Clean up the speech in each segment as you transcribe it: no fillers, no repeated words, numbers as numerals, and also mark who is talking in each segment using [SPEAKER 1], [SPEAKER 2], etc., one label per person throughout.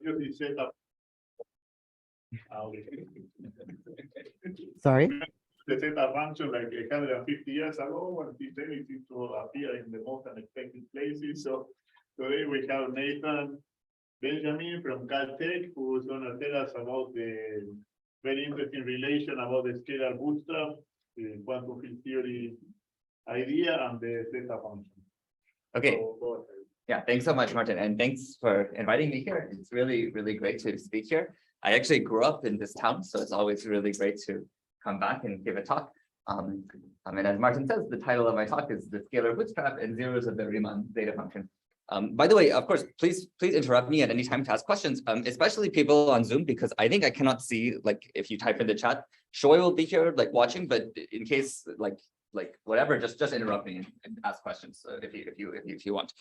[SPEAKER 1] use Zeta.
[SPEAKER 2] Sorry?
[SPEAKER 1] The Zeta function like 150 years ago when this anything to appear in the most unexpected places. So today we have Nathan Benjamin from Caltech, who's going to tell us about the very interesting relation about the scalar bootstrap, the quantum field theory idea, and the Zeta function.
[SPEAKER 3] Okay.
[SPEAKER 1] So,
[SPEAKER 3] yeah, thanks so much, Martin. And thanks for inviting me here. It's really, really great to speak here. I actually grew up in this town, so it's always really great to come back and give a talk. And as Martin says, the title of my talk is The Scalar Bootstrap and Zeros of the Riemann Zeta function. By the way, of course, please interrupt me at any time to ask questions, especially people on Zoom, because I think I cannot see, like, if you type in the chat. Shoy will be here, like, watching, but in case, like whatever, just interrupt me and ask questions if you want.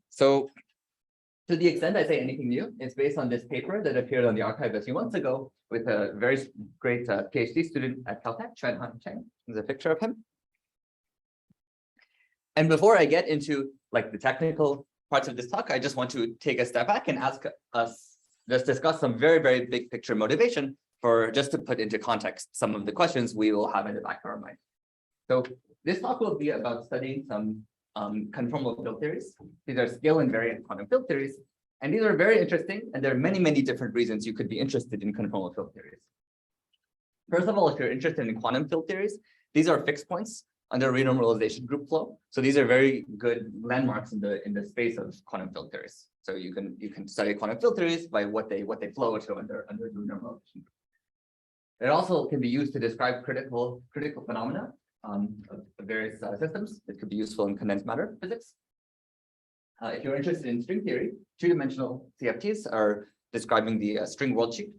[SPEAKER 3] So to the extent I say anything new, it's based on this paper that appeared on the archive a few months ago with a very great PhD student at Caltech, Chang. There's a picture of him. And before I get into like the technical parts of this talk, I just want to take a step back and ask us, just discuss some very, very big picture motivation for just to put into context some of the questions we will have in the back of our mind. So this talk will be about studying some conformal field theories. These are scale invariant quantum field theories. And these are very interesting. And there are many, many different reasons you could be interested in conformal field theories. First of all, if you're interested in quantum field theories, these are fixed points under renormalization group flow. So these are very good landmarks in the space of quantum field theories. So you can study quantum field theories by what they flow to under the renormalization group. It also can be used to describe critical phenomena of various systems. It could be useful in condensed matter physics. If you're interested in string theory, two-dimensional CFTs are describing the string worldsheet.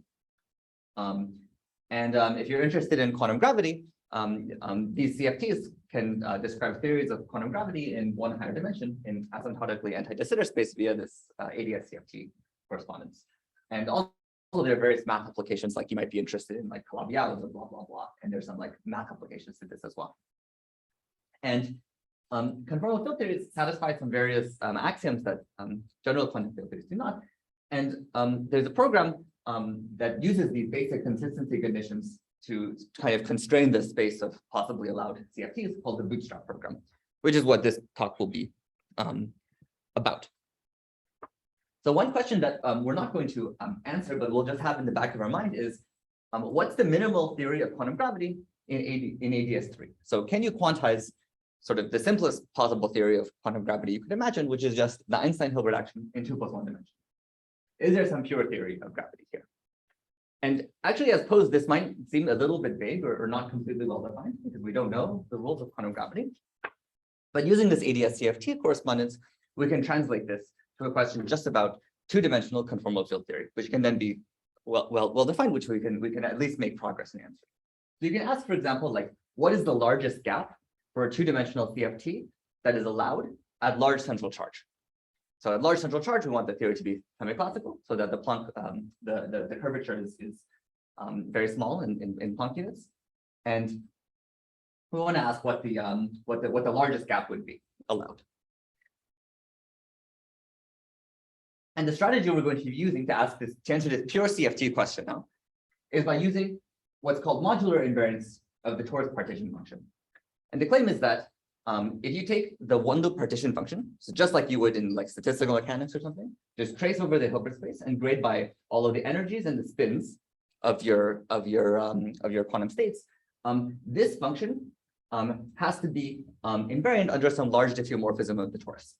[SPEAKER 3] If you're interested in quantum gravity, these CFTs can describe theories of quantum gravity in one higher dimension in asymptotically anti-de Sitter space via this ADS CFT correspondence. And also there are various math applications, like you might be interested in like Calabi-Yau or blah, blah, blah. And there's some like math applications to this as well. And conformal field theories satisfy some various axioms that general quantum field theories do not. And there's a program that uses these basic consistency conditions to kind of constrain the space of possibly allowed CFTs called the Bootstrap program, which is what this talk will be about. So one question that we're not going to answer, but we'll just have in the back of our mind is, what's the minimal theory of quantum gravity in ADS3? So can you quantize sort of the simplest possible theory of quantum gravity you could imagine, which is just the Einstein-Hilbert action in 2+1 dimension? Is there some pure theory of gravity here? And actually, as posed, this might seem a little bit vague or not completely well defined because we don't know the rules of quantum gravity. But using this ADS CFT correspondence, we can translate this to a question just about two-dimensional conformal field theory, which can then be well defined, which we can at least make progress in answering. So you can ask, for example, like, what is the largest gap for a two-dimensional CFT that is allowed at large central charge? So at large central charge, we want the theory to be semi-classical, so that the Planck, the curvature is very small in Planck units, and we want to ask what the largest gap would be allowed. And the strategy we're going to be using to answer this pure CFT question now is by using what's called modular invariance of the torus partition function. And the claim is that if you take the one loop partition function, so just like you would in like statistical mechanics or something, just trace over the Hilbert space and grade by all of the energies and the spins of your quantum states, this function has to be invariant under some large diffeomorphism of the torus.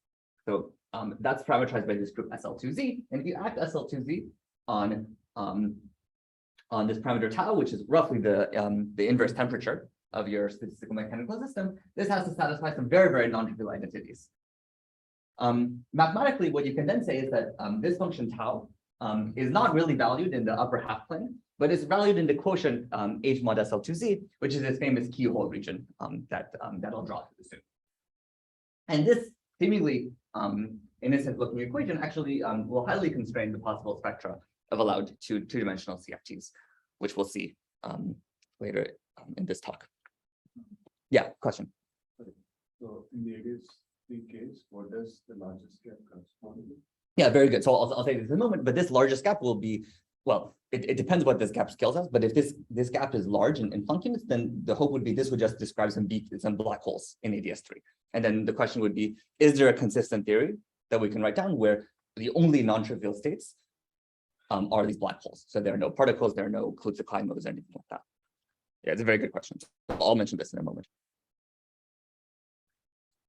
[SPEAKER 3] So that's parameterized by this group SL2Z. And if you act SL2Z on this parameter tau, which is roughly the inverse temperature of your statistical mechanical system, this has to satisfy some very, very non-trivial identities. Mathematically, what you can then say is that this function tau is not really valued in the upper half plane, but it's valued in the quotient H mod SL2Z, which is this famous keyhole region that I'll draw soon. And this seemingly innocent looking equation actually will highly constrain the possible spectra of allowed two-dimensional CFTs, which we'll see later in this talk. Yeah, question.
[SPEAKER 1] So in the ADS3 case, what does the largest gap correspond to?
[SPEAKER 3] Yeah, very good. So I'll say this in a moment, but this largest gap will be, well, it depends what this gap scales as, but if this gap is large in Planck units, then the hope would be this would just describe some black holes in ADS3. And then the question would be, is there a consistent theory that we can write down where the only non-trivial states are these black holes? So there are no particles, there are no Kaluza-Klein modes or anything like that. Yeah, it's a very good question. I'll mention this in a moment.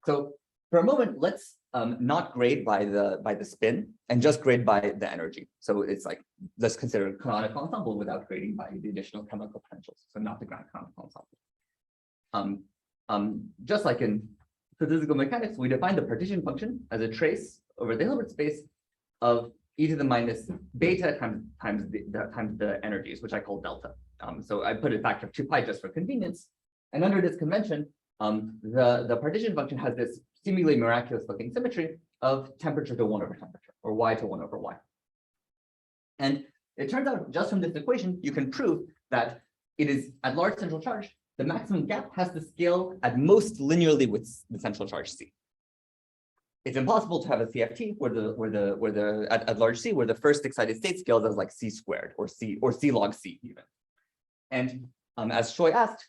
[SPEAKER 3] So for a moment, let's not grade by the spin and just grade by the energy. So it's like, let's consider canonical ensemble without grading by the additional chemical potentials. So not the grand canonical ensemble. Just like in statistical mechanics, we define the partition function as a trace over the Hilbert space of e to the minus beta times the energies, which I call delta. So I put a factor of 2 pi just for convenience. And under this convention, the partition function has this seemingly miraculous looking symmetry of temperature to 1 over temperature, or y to 1 over y. And it turns out just from this equation, you can prove that it is at large central charge, the maximum gap has to scale at most linearly with the central charge C. It's impossible to have a CFT at large C where the first excited state scales as like C squared or C log C even. And as Choi asked,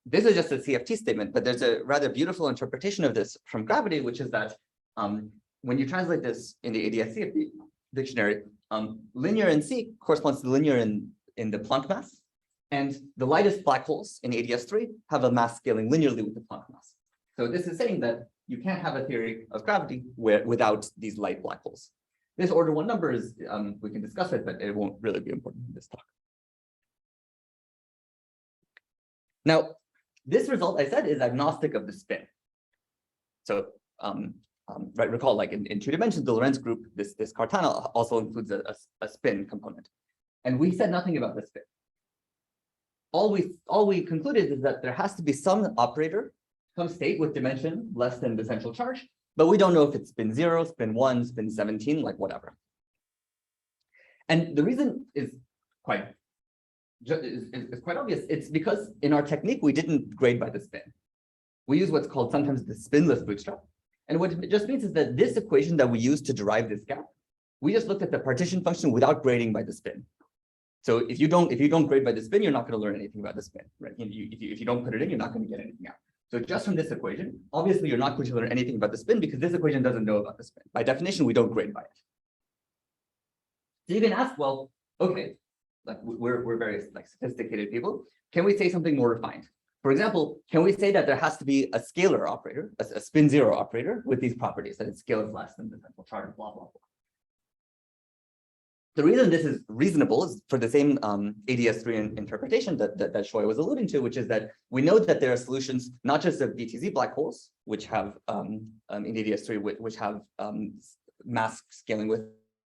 [SPEAKER 3] this is just a CFT statement, but there's a rather beautiful interpretation of this from gravity, which is that when you translate this in the ADS CFT dictionary, linear in C corresponds to linear in the Planck mass, and the lightest black holes in ADS3 have a mass scaling linearly with the Planck mass. So this is saying that you can't have a theory of gravity without these light black holes. This order 1 number is, we can discuss it, but it won't really be important in this talk. Now, this result I said is agnostic of the spin. So right, recall like in 2 dimensions, the Lorentz group, this Cartana also includes a spin component. And we said nothing about the spin. All we concluded is that there has to be some operator, some state with dimension less than the central charge, but we don't know if it's spin 0, spin 1, spin 17, like whatever. And the reason is quite obvious. It's because in our technique, we didn't grade by the spin. We use what's called sometimes the spinless bootstrap. And what it just means is that this equation that we use to derive this gap, we just looked at the partition function without grading by the spin. So if you don't grade by the spin, you're not going to learn anything about the spin, right? If you don't put it in, you're not going to get anything out. So just from this equation, obviously you're not going to learn anything about the spin because this equation doesn't know about the spin. By definition, we don't grade by it. So you can ask, well, okay, like we're very like sophisticated people. Can we say something more refined? For example, can we say that there has to be a scalar operator, a spin 0 operator with these properties, that it scales less than the central charge, blah, blah, blah. The reason this is reasonable is for the same ADS3 interpretation that Choi was alluding to, which is that we know that there are solutions, not just of DTZ black holes, which have in ADS3, which have mass scaling with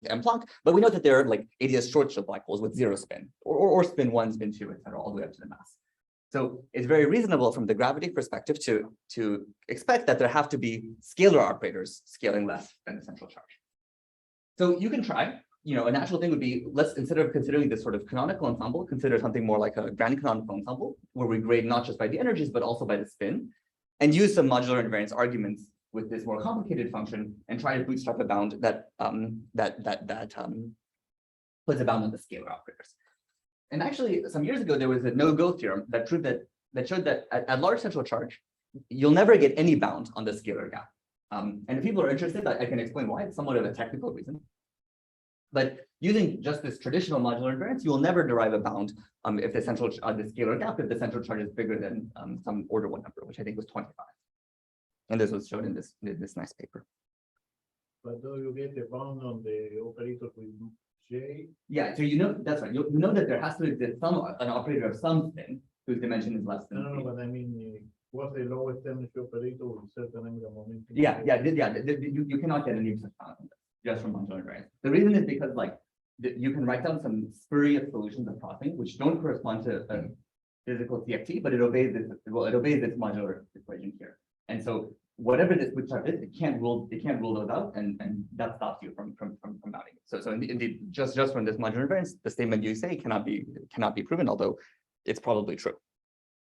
[SPEAKER 3] M Planck, but we know that there are like ADS short black holes with 0 spin, or spin 1, spin 2, et cetera, all the way up to the mass. So it's very reasonable from the gravity perspective to expect that there have to be scalar operators scaling less than the central charge. So you can try. A natural thing would be, let's, instead of considering this sort of canonical ensemble, consider something more like a grand canonical ensemble, where we grade not just by the energies, but also by the spin, and use some modular invariance arguments with this more complicated function, and try to bootstrap a bound that puts a bound on the scalar operators. And actually, some years ago, there was a no-go theorem that proved that showed that at large central charge, you'll never get any bound on the scalar gap. And if people are interested, I can explain why. It's somewhat of a technical reason. But using just this traditional modular invariance, you will never derive a bound if the scalar gap, if the central charge is bigger than some order 1 number, which I think was 25. And this was shown in this nice paper.
[SPEAKER 1] But do you get the bound on the operator with J?
[SPEAKER 3] Yeah, so that's right. You know that there has to exist an operator of some spin whose dimension is less than.
[SPEAKER 1] No, but I mean, what's the lowest energy operator with certain angular momentum?
[SPEAKER 3] Yeah. You cannot get any such bound on this, just from modular invariance. The reason is because you can write down some spurious solutions of crossing which don't correspond to a physical CFT, but it obeys this modular equation here. And so whatever this bootstrap is, it can't rule those out, and that stops you from bounding it. So indeed, just from this modular invariance, the statement you say cannot be proven, although it's probably true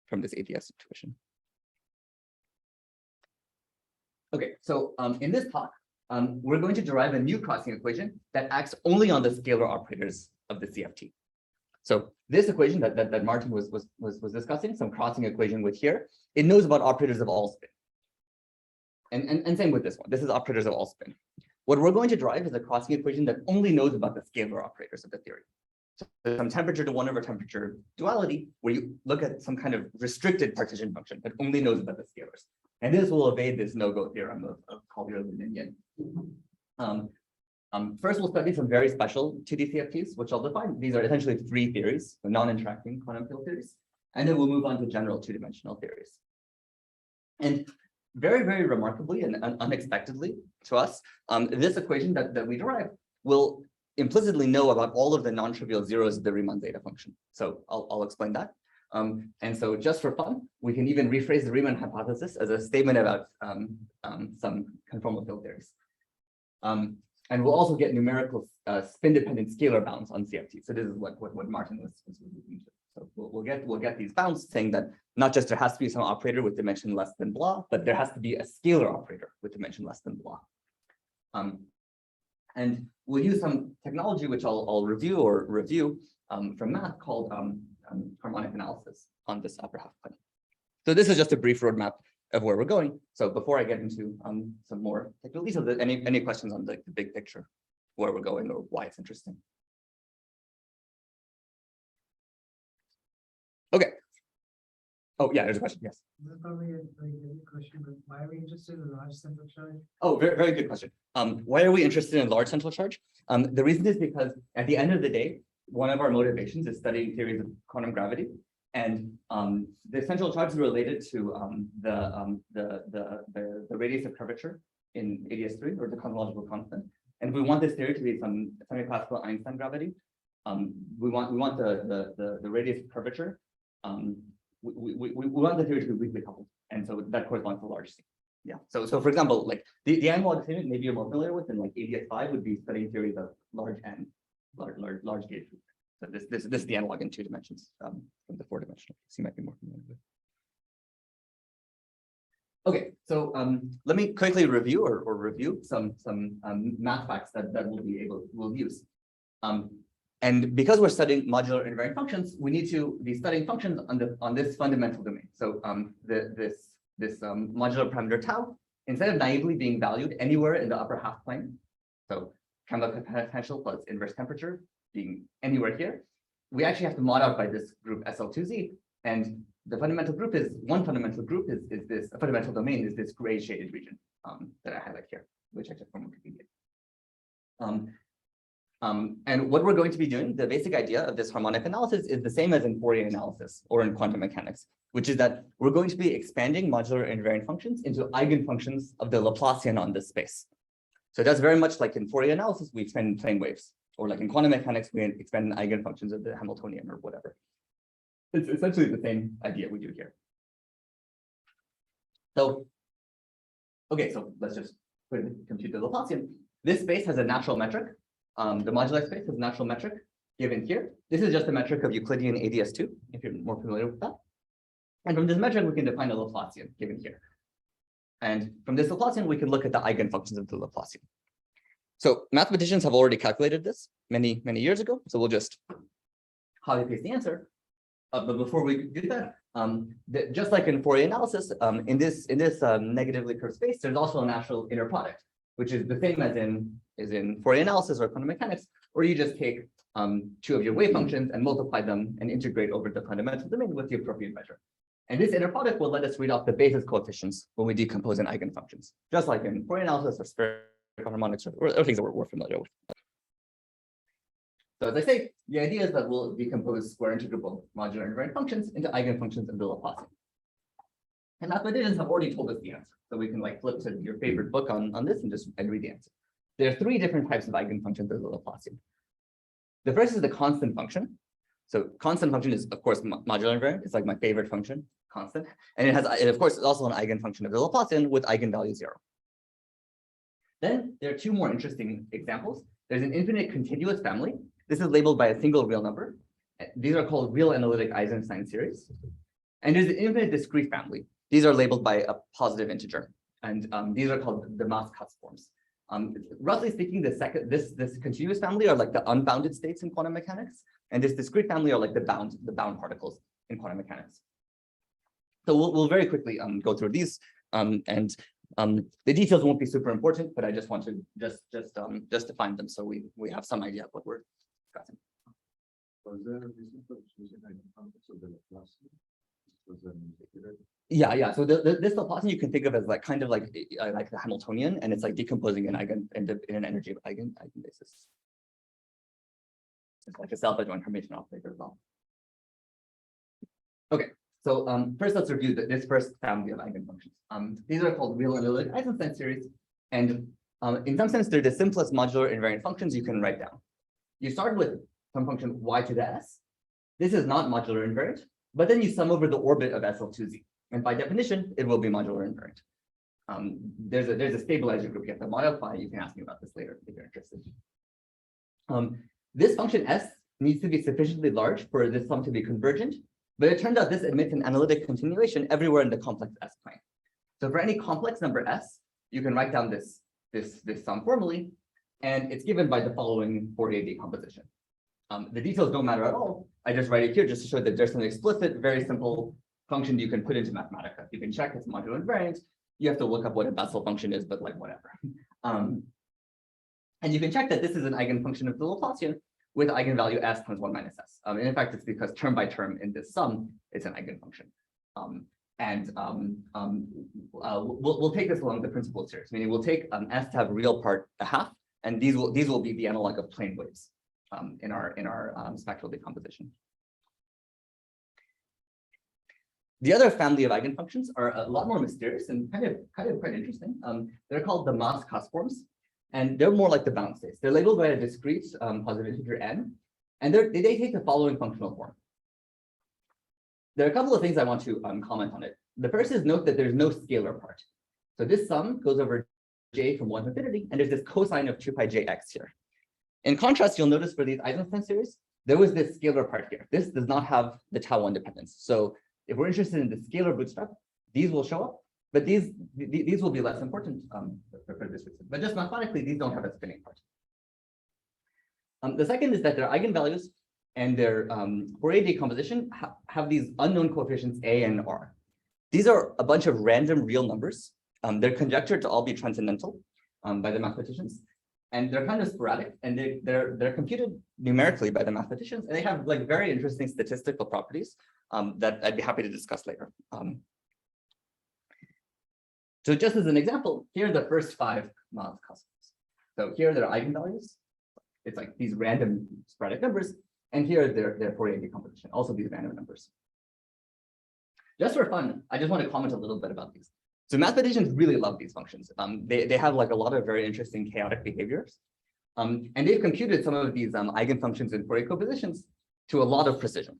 [SPEAKER 3] from this ADS intuition. Okay, so in this talk, we're going to derive a new crossing equation that acts only on the scalar operators of the CFT. So this equation that Martin was discussing, some crossing equation with here, it knows about operators of all spin. And same with this one. This is operators of all spin. What we're going to derive is a crossing equation that only knows about the scalar operators of the theory. So there's some temperature to 1 over temperature duality, where you look at some kind of restricted partition function that only knows about the scalars. And this will evade this no-go theorem of Collier-Lin and Yin. First, we'll study some very special 2D CFTs, which I'll define. These are essentially 3 theories, so non-interacting quantum field theories. And then we'll move on to general 2-dimensional theories. And very, very remarkably and unexpectedly to us, this equation that we derive will implicitly know about all of the non-trivial zeros of the Riemann Zeta function. So I'll explain that. And so just for fun, we can even rephrase the Riemann hypothesis as a statement about some conformal field theories. And we'll also get numerical spin-dependent scalar bounds on CFT. So this is what Martin was alluding to. So we'll get these bounds saying that not just there has to be some operator with dimension less than blah, but there has to be a scalar operator with dimension less than blah. And we'll use some technology which I'll review from math called harmonic analysis on this upper half plane. So this is just a brief roadmap of where we're going. So before I get into some more technical details, any questions on the big picture, where we're going or why it's interesting? Okay. Oh yeah, there's a question. Yes.
[SPEAKER 2] This is probably a very good question, but why are we interested in large central charge?
[SPEAKER 3] Oh, very, very good question. Why are we interested in large central charge? The reason is because at the end of the day, one of our motivations is studying theories of quantum gravity, and the central charge is related to the radius of curvature in ADS3, or the cosmological constant. And if we want this theory to be some semi-classical Einstein gravity, we want the radius of curvature. We want the theory to be weakly coupled, and so that corresponds to large C. Yeah. So for example, like the analog statement maybe you're more familiar with in like ADS5 would be studying theories of large N, large gauge. So this is the analog in 2 dimensions from the 4-dimensional. So you might be more familiar with. Okay, so let me quickly review or review some math facts that we'll use. And because we're studying modular invariant functions, we need to be studying functions on this fundamental domain. So this modular parameter tau, instead of naively being valued anywhere in the upper half plane, so chemical potential plus inverse temperature being anywhere here, we actually have to mod out by this group SL2Z, and the fundamental group is this fundamental domain is this gray shaded region that I highlight here, which I took from Wikipedia. And what we're going to be doing, the basic idea of this harmonic analysis is the same as in Fourier analysis or in quantum mechanics, which is that we're going to be expanding modular invariant functions into eigenfunctions of the Laplacian on this space. So that's very much like in Fourier analysis, we expand in plane waves, or like in quantum mechanics, we expand in eigenfunctions of the Hamiltonian or whatever. It's essentially the same idea we do here. So, okay, so let's just compute the Laplacian. This space has a natural metric. The modular space has a natural metric given here. This is just a metric of Euclidean ADS2, if you're more familiar with that. And from this metric, we can define a Laplacian given here. And from this Laplacian, we can look at the eigenfunctions of the Laplacian. So mathematicians have already calculated this many years ago. So we'll just copy paste the answer. But before we do that, just like in Fourier analysis, in this negatively curved space, there's also a natural inner product, which is the same as in Fourier analysis or quantum mechanics, where you just take 2 of your wave functions and multiply them and integrate over the fundamental domain with the appropriate measure. And this inner product will let us read off the basis coefficients when we decompose in eigenfunctions, just like in Fourier analysis or spherical harmonics or things that we're familiar with. So as I say, the idea is that we'll decompose square integrable modular invariant functions into eigenfunctions of the Laplacian. And mathematicians have already told us the answer. So we can like flip to your favorite book on this and read the answer. There are 3 different types of eigenfunctions of the Laplacian. The first is the constant function. So constant function is, of course, modular invariant. It's like my favorite function, constant. And it of course, is also an eigenfunction of the Laplacian with eigenvalue 0. Then there are 2 more interesting examples. There's an infinite continuous family. This is labeled by a single real number. These are called real analytic Eisenstein series. And there's an infinite discrete family. These are labeled by a positive integer. And these are called the Mas-Katz forms. Roughly speaking, this continuous family are like the unbounded states in quantum mechanics, and this discrete family are like the bound particles in quantum mechanics. So we'll very quickly go through these, and the details won't be super important, but I just want to just define them so we have some idea of what we're discussing. Yeah. So this Laplacian you can think of as like kind of like the Hamiltonian, and it's like decomposing an eigen in an energy of eigen basis. It's like a self-adjoint Hermitian operator as well. Okay, so first let's review this first family of eigenfunctions. These are called real analytic Eisenstein series, and in some sense they're the simplest modular invariant functions you can write down. You start with some function y to the s. This is not modular invariant, but then you sum over the orbit of SL2Z, and by definition it will be modular invariant. There's a stabilizer group you have to modify. You can ask me about this later if you're interested. This function s needs to be sufficiently large for this sum to be convergent, but it turns out this admits an analytic continuation everywhere in the complex S plane. So for any complex number S, you can write down this sum formally, and it's given by the following Fourier decomposition. The details don't matter at all. I just write it here just to show that there's an explicit, very simple function you can put into Mathematica. You can check it's modular invariant. You have to look up what a Bessel function is, but like whatever. And you can check that this is an eigenfunction of the Laplacian with eigenvalue s times 1 minus s. And in fact, it's because term by term in this sum, it's an eigenfunction. We'll take this along the principle of series, meaning we'll take s to have real part a half, and these will be the analog of plane waves in our spectral decomposition. The other family of eigenfunctions are a lot more mysterious and kind of quite interesting. They're called the Maas-Kass forms. And they're more like the bound states. They're labeled by a discrete positive integer n, and they take the following functional form. There are a couple of things I want to comment on it. The first is note that there's no scalar part. So this sum goes over j from 1 to infinity, and there's this cosine of 2 pi jx here. In contrast, you'll notice for these Eisenstein series, there was this scalar part here. This does not have the tau1 dependence. So if we're interested in the scalar bootstrap, these will show up. But these will be less important for this reason. But just mathematically, these don't have a spinning part. The second is that their eigenvalues and their Fourier decomposition have these unknown coefficients a and r. These are a bunch of random real numbers. They're conjectured to all be transcendental by the mathematicians, and they're kind of sporadic, and they're computed numerically by the mathematicians, and they have like very interesting statistical properties that I'd be happy to discuss later. So just as an example, here are the first 5 Maas-Kass forms. So here are their eigenvalues. It's like these random sporadic numbers, and here are their Fourier decomposition, also these random numbers. Just for fun, I just want to comment a little bit about these. So mathematicians really love these functions. They have like a lot of very interesting chaotic behaviors. And they've computed some of these eigenfunctions and Fourier copositions to a lot of precision.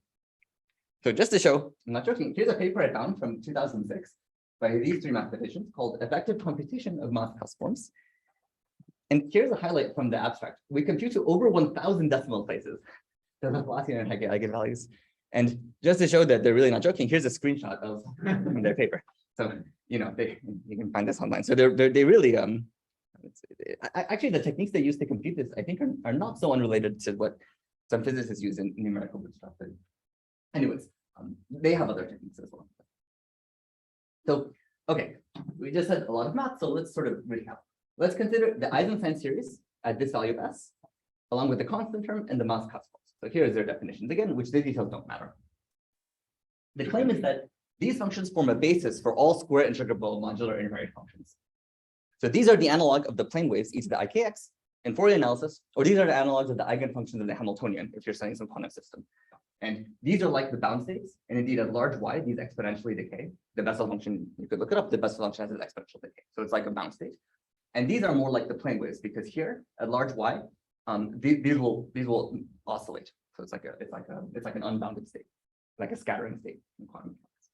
[SPEAKER 3] So just to show, I'm not joking, here's a paper I found from 2006 by these 3 mathematicians called Effective Computation of Maas-Kass Forms. And here's a highlight from the abstract. We compute to over 1,000 decimal places the Laplacian and eigenvalues. And just to show that they're really not joking, here's a screenshot of their paper. So, you can find this online. So they really, actually the techniques they use to compute this, I think are not so unrelated to what some physicists use in numerical bootstrap. But anyways, they have other techniques as well. So, okay, we just had a lot of math, so let's sort of recap. Let's consider the Eisenstein series at this value of s, along with the constant term and the Maas-Kass forms. So here is their definitions again, which the details don't matter. The claim is that these functions form a basis for all square integrable modular invariant functions. So these are the analog of the plane waves e to the ikx in Fourier analysis, or these are the analogs of the eigenfunctions of the Hamiltonian if you're studying some quantum system. And these are like the bound states, and indeed at large y, these exponentially decay. The Bessel function, you could look it up, the Bessel function has an exponential decay. So it's like a bound state. And these are more like the plane waves, because here at large y, these will oscillate. So it's like an unbounded state, like a scattering state in quantum mechanics.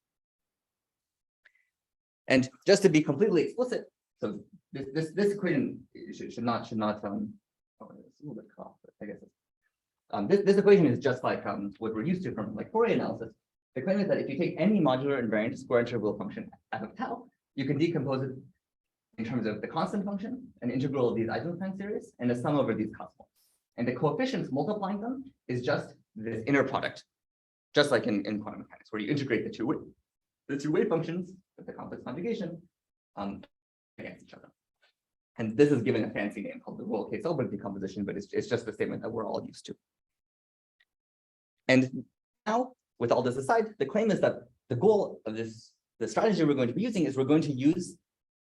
[SPEAKER 3] And just to be completely explicit, so this equation should not oh, it's a little bit cut off, but I guess this equation is just like what we're used to from like Fourier analysis. The claim is that if you take any modular invariant square integral function f of tau, you can decompose it in terms of the constant function, an integral of these Eisenstein series, and the sum over these cosmos. And the coefficients multiplying them is just this inner product, just like in quantum mechanics, where you integrate the two wave functions with the complex conjugation against each other. And this is given a fancy name called the roll case Hilbert decomposition, but it's just the statement that we're all used to. And now, with all this aside, the claim is that the goal of the strategy we're going to be using is we're going to use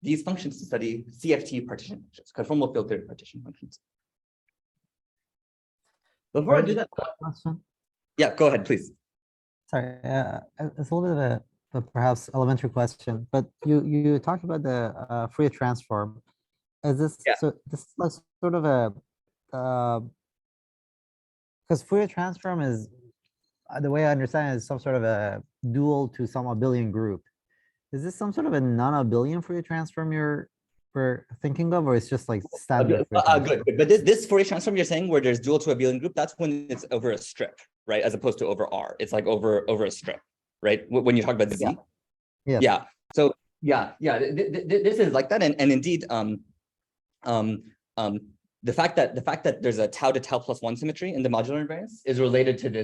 [SPEAKER 3] these functions to study CFT partition functions, conformal field theory partition functions. Before I do that, yeah, go ahead, please.
[SPEAKER 4] Sorry, it's a little bit of a perhaps elementary question, but you talked about the Fourier transform. Is this so? This is like sort of a because Fourier transform is the way I understand it is some sort of a dual to some abelian group. Is this some sort of a non-abelian Fourier transform we're thinking of, or it's just like standard?
[SPEAKER 3] Good. But this Fourier transform you're saying where there's dual to abelian group, that's when it's over a strip, right? As opposed to over R. It's like over a strip, right? When you talk about the Z.
[SPEAKER 4] Yeah.
[SPEAKER 3] Yeah. So this is like that, and indeed, the fact that there's a tau to tau plus 1 symmetry in the modular invariance is related to the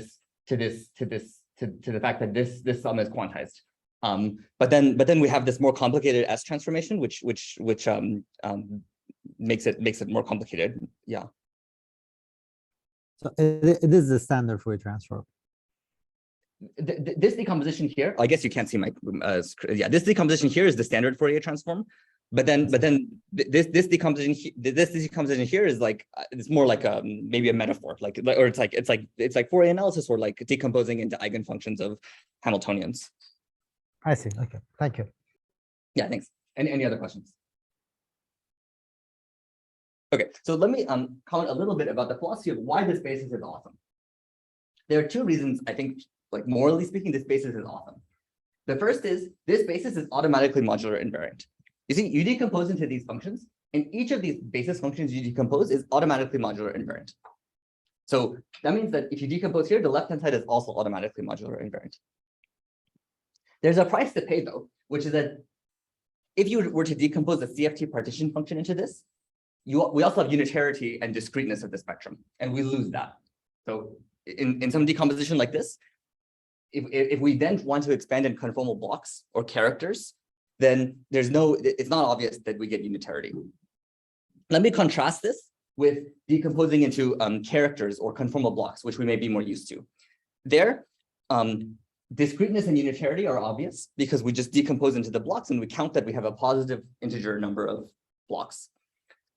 [SPEAKER 3] fact that this sum is quantized. But then we have this more complicated S transformation, which makes it more complicated. Yeah.
[SPEAKER 4] So it is the standard Fourier transform.
[SPEAKER 3] This decomposition here, I guess you can't see my this decomposition here is the standard Fourier transform. But then this decomposition here is like it's more like maybe a metaphor, or it's like Fourier analysis or like decomposing into eigenfunctions of Hamiltonians.
[SPEAKER 4] I see. Okay, thank you.
[SPEAKER 3] Yeah, thanks. Any other questions? Okay, so let me comment a little bit about the philosophy of why this basis is awesome. There are two reasons I think, like morally speaking, this basis is awesome. The first is this basis is automatically modular invariant. You see, you decompose into these functions, and each of these basis functions you decompose is automatically modular invariant. So that means that if you decompose here, the left-hand side is also automatically modular invariant. There's a price to pay, though, which is that if you were to decompose the CFT partition function into this, we also have unitarity and discreteness of the spectrum, and we lose that. So in some decomposition like this, if we then want to expand in conformal blocks or characters, then it's not obvious that we get unitarity. Let me contrast this with decomposing into characters or conformal blocks, which we may be more used to. There, discreteness and unitarity are obvious because we just decompose into the blocks and we count that we have a positive integer number of blocks.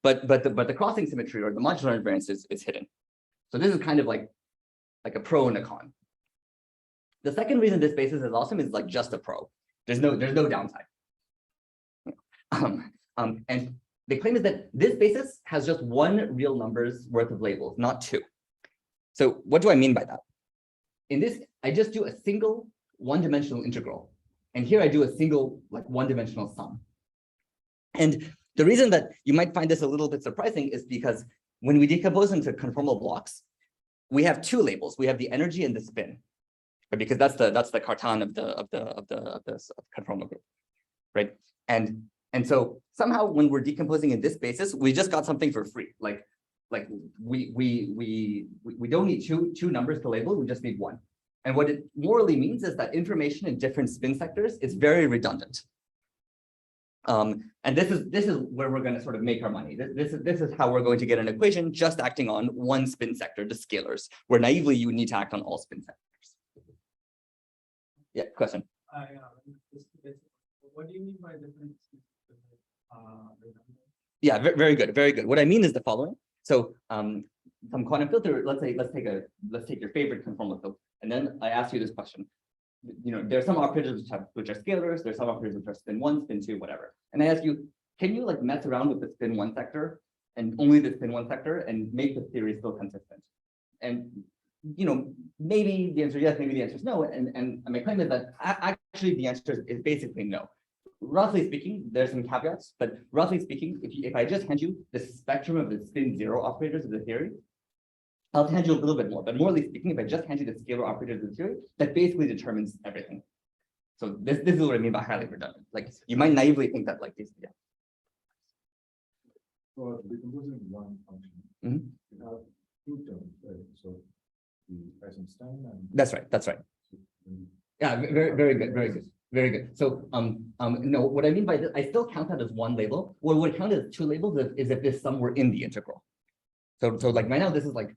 [SPEAKER 3] But the crossing symmetry or the modular invariance is hidden. So this is kind of like a pro and a con. The second reason this basis is awesome is like just a pro. There's no downside. And the claim is that this basis has just one real number's worth of labels, not two. So what do I mean by that? In this, I just do a single one-dimensional integral. And here I do a single like one-dimensional sum. And the reason that you might find this a little bit surprising is because when we decompose into conformal blocks, we have two labels. We have the energy and the spin, because that's the Cartan of the conformal group, right? And so somehow when we're decomposing in this basis, we just got something for free. Like we don't need two numbers to label, we just need one. And what it morally means is that information in different spin sectors is very redundant. And this is where we're going to sort of make our money. This is how we're going to get an equation just acting on one spin sector, the scalars, where naively you need to act on all spin sectors. Yeah, question.
[SPEAKER 2] What do you mean by different?
[SPEAKER 3] Yeah, very good, very good. What I mean is the following. So some quantum filter, let's take your favorite conformal filter, and then I ask you this question. You know, there are some operators which are scalars, there's some operators which are spin 1, spin 2, whatever. And I ask you, can you like mess around with the spin 1 sector and only the spin 1 sector and make the theory still consistent? And you know, maybe the answer is yes, maybe the answer is no. And my claim is that actually the answer is basically no. Roughly speaking, there's some caveats, but roughly speaking, if I just hand you the spectrum of the spin 0 operators of the theory, I'll hand you a little bit more. But morally speaking, if I just hand you the scalar operators of the theory, that basically determines everything. So this is what I mean by highly redundant. Like you might naively think that like this, yeah.
[SPEAKER 5] for decomposing one function,
[SPEAKER 3] Mhm.
[SPEAKER 5] you have two terms, right? So the Eisenstein and.
[SPEAKER 3] That's right. That's right. Yeah, very good, very good, very good. So, no, what I mean by this, I still count that as one label. What would count as two labels is if this sum were in the integral. So like right now, this is like,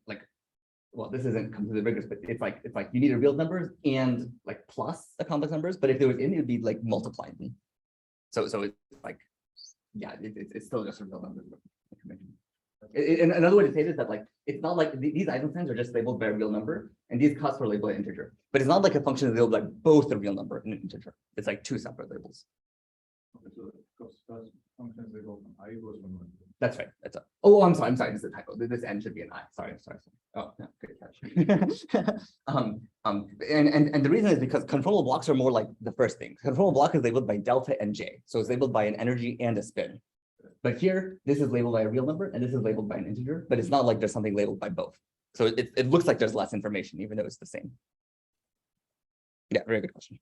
[SPEAKER 3] well, this isn't completely rigorous, but it's like you need a real numbers and like plus a complex numbers. But if there was in, it would be like multiplied. So it's like, yeah, it's still just a real number. And another way to say this is that like it's not like these Eisensteins are just labeled by a real number, and these costs were labeled by integer. But it's not like a function is labeled by both a real number and an integer. It's like two separate labels.
[SPEAKER 5] Okay, so because functions they go from I goes from 1.
[SPEAKER 3] That's right. That's a, oh, I'm sorry. This is a typo. This n should be an I. Sorry. Oh, no, good catch. And the reason is because conformal blocks are more like the first thing. Conformal block is labeled by delta and j, so it's labeled by an energy and a spin. But here, this is labeled by a real number, and this is labeled by an integer. But it's not like there's something labeled by both. So it looks like there's less information, even though it's the same. Yeah, very good question.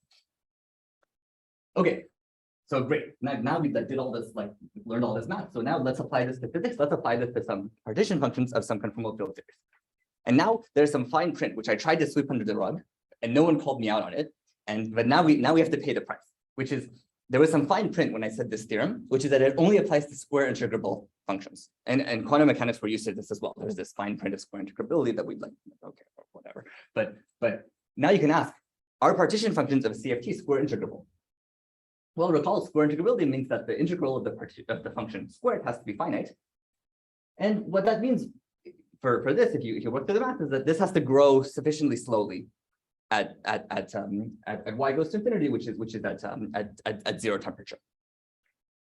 [SPEAKER 3] Okay. So great. Now we did all this, like learned all this math. So now let's apply this to physics. Let's apply this to some partition functions of some conformal field theories. And now there's some fine print which I tried to sweep under the rug, and no one called me out on it. But now we have to pay the price, which is there was some fine print when I said this theorem, which is that it only applies to square integrable functions. And quantum mechanics were used to this as well. There's this fine print of square integrability that we'd like, okay, or whatever. But now you can ask, are partition functions of CFT square integrable? Well, recall square integrability means that the integral of the function squared has to be finite. And what that means for this, if you work through the math, is that this has to grow sufficiently slowly at y goes to infinity, which is at zero temperature.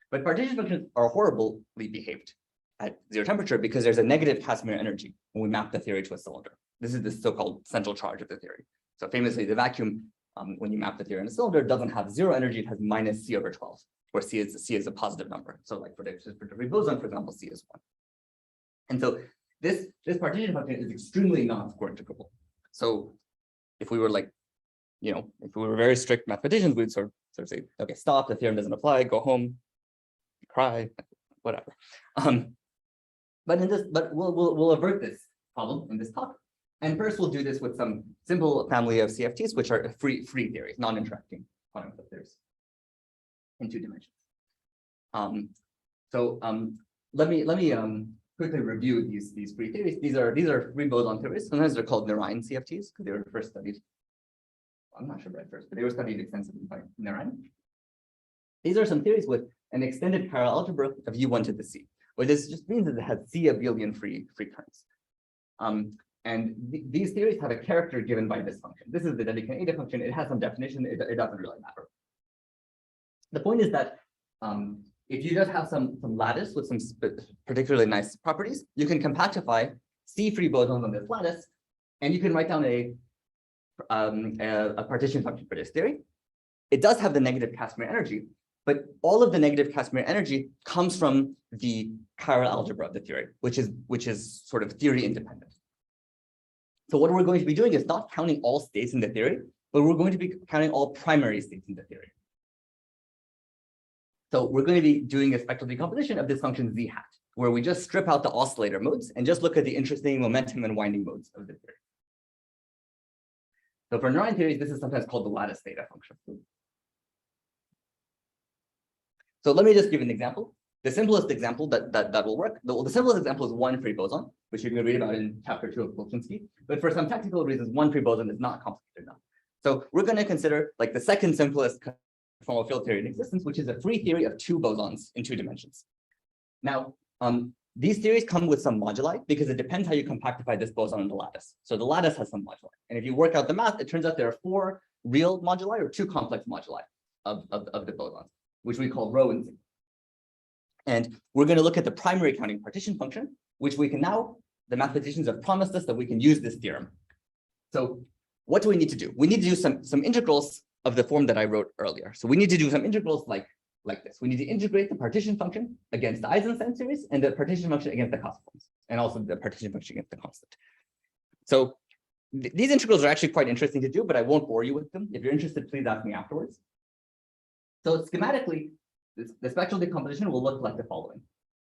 [SPEAKER 3] But partition functions are horribly behaved at zero temperature because there's a negative Casimir energy when we map the theory to a cylinder. This is the so-called central charge of the theory. So famously, the vacuum, when you map the theory in a cylinder, doesn't have zero energy, it has minus C over 12, where C is a positive number. So like for the boson, for example, C is 1. And so this partition function is extremely non-square integrable. So if we were like, if we were very strict mathematicians, we'd sort of say, okay, stop, the theorem doesn't apply, go home, cry, whatever. But we'll avert this problem in this talk. And first we'll do this with some simple family of CFTs, which are free theories, non-interacting quantum field theories in 2 dimensions. Let me quickly review these free theories. These are free boson theories. Sometimes they're called Narayan CFTs because they were first studied. I'm not sure at first, but they were studied extensively by Narayan. These are some theories with an extended parallel algebra of U1 to the C, where this just means that it has C abelian free currents. And these theories have a character given by this function. This is the Dedekind eta function. It has some definition. It doesn't really matter. The point is that if you just have some lattice with some particularly nice properties, you can compactify C free bosons on this lattice, and you can write down a partition function for this theory. It does have the negative Casimir energy, but all of the negative Casimir energy comes from the chiral algebra of the theory, which is sort of theory independent. So what we're going to be doing is not counting all states in the theory, but we're going to be counting all primary states in the theory. So we're going to be doing a spectral decomposition of this function z hat, where we just strip out the oscillator modes and just look at the interesting momentum and winding modes of the theory. So for Narayan theories, this is sometimes called the lattice theta function. So let me just give an example. The simplest example that will work, the simplest example is one free boson, which you can read about in chapter 2 of Polchinski. But for some technical reasons, one free boson is not complicated enough. So we're going to consider like the second simplest conformal field theory in existence, which is a free theory of 2 bosons in 2 dimensions. Now, these theories come with some moduli because it depends how you compactify this boson in the lattice. So the lattice has some moduli. And if you work out the math, it turns out there are 4 real moduli or 2 complex moduli of the bosons, which we call rho and z. And we're going to look at the primary counting partition function, which we can now, the mathematicians have promised us that we can use this theorem. So what do we need to do? We need to do some integrals of the form that I wrote earlier. So we need to do some integrals like this. We need to integrate the partition function against the Eisenstein series and the partition function against the cosmos, and also the partition function against the constant. So these integrals are actually quite interesting to do, but I won't bore you with them. If you're interested, please ask me afterwards. So schematically, the spectral decomposition will look like the following.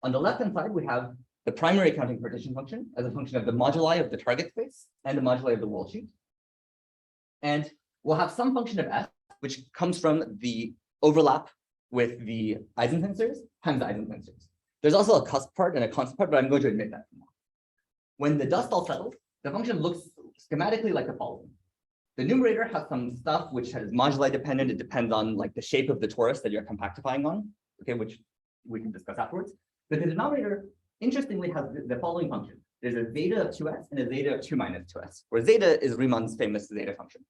[SPEAKER 3] On the left-hand side, we have the primary counting partition function as a function of the moduli of the target space and the moduli of the world sheet. And we'll have some function of S, which comes from the overlap with the eigensensors times the eigensensors. There's also a cusp part and a constant part, but I'm going to admit that for now. When the dust all settles, the function looks schematically like the following. The numerator has some stuff which is moduli dependent. It depends on like the shape of the torus that you're compactifying on, okay, which we can discuss afterwards. But the denominator, interestingly, has the following function. There's a zeta of 2s and a zeta of 2 minus 2s, where zeta is Riemann's famous zeta function.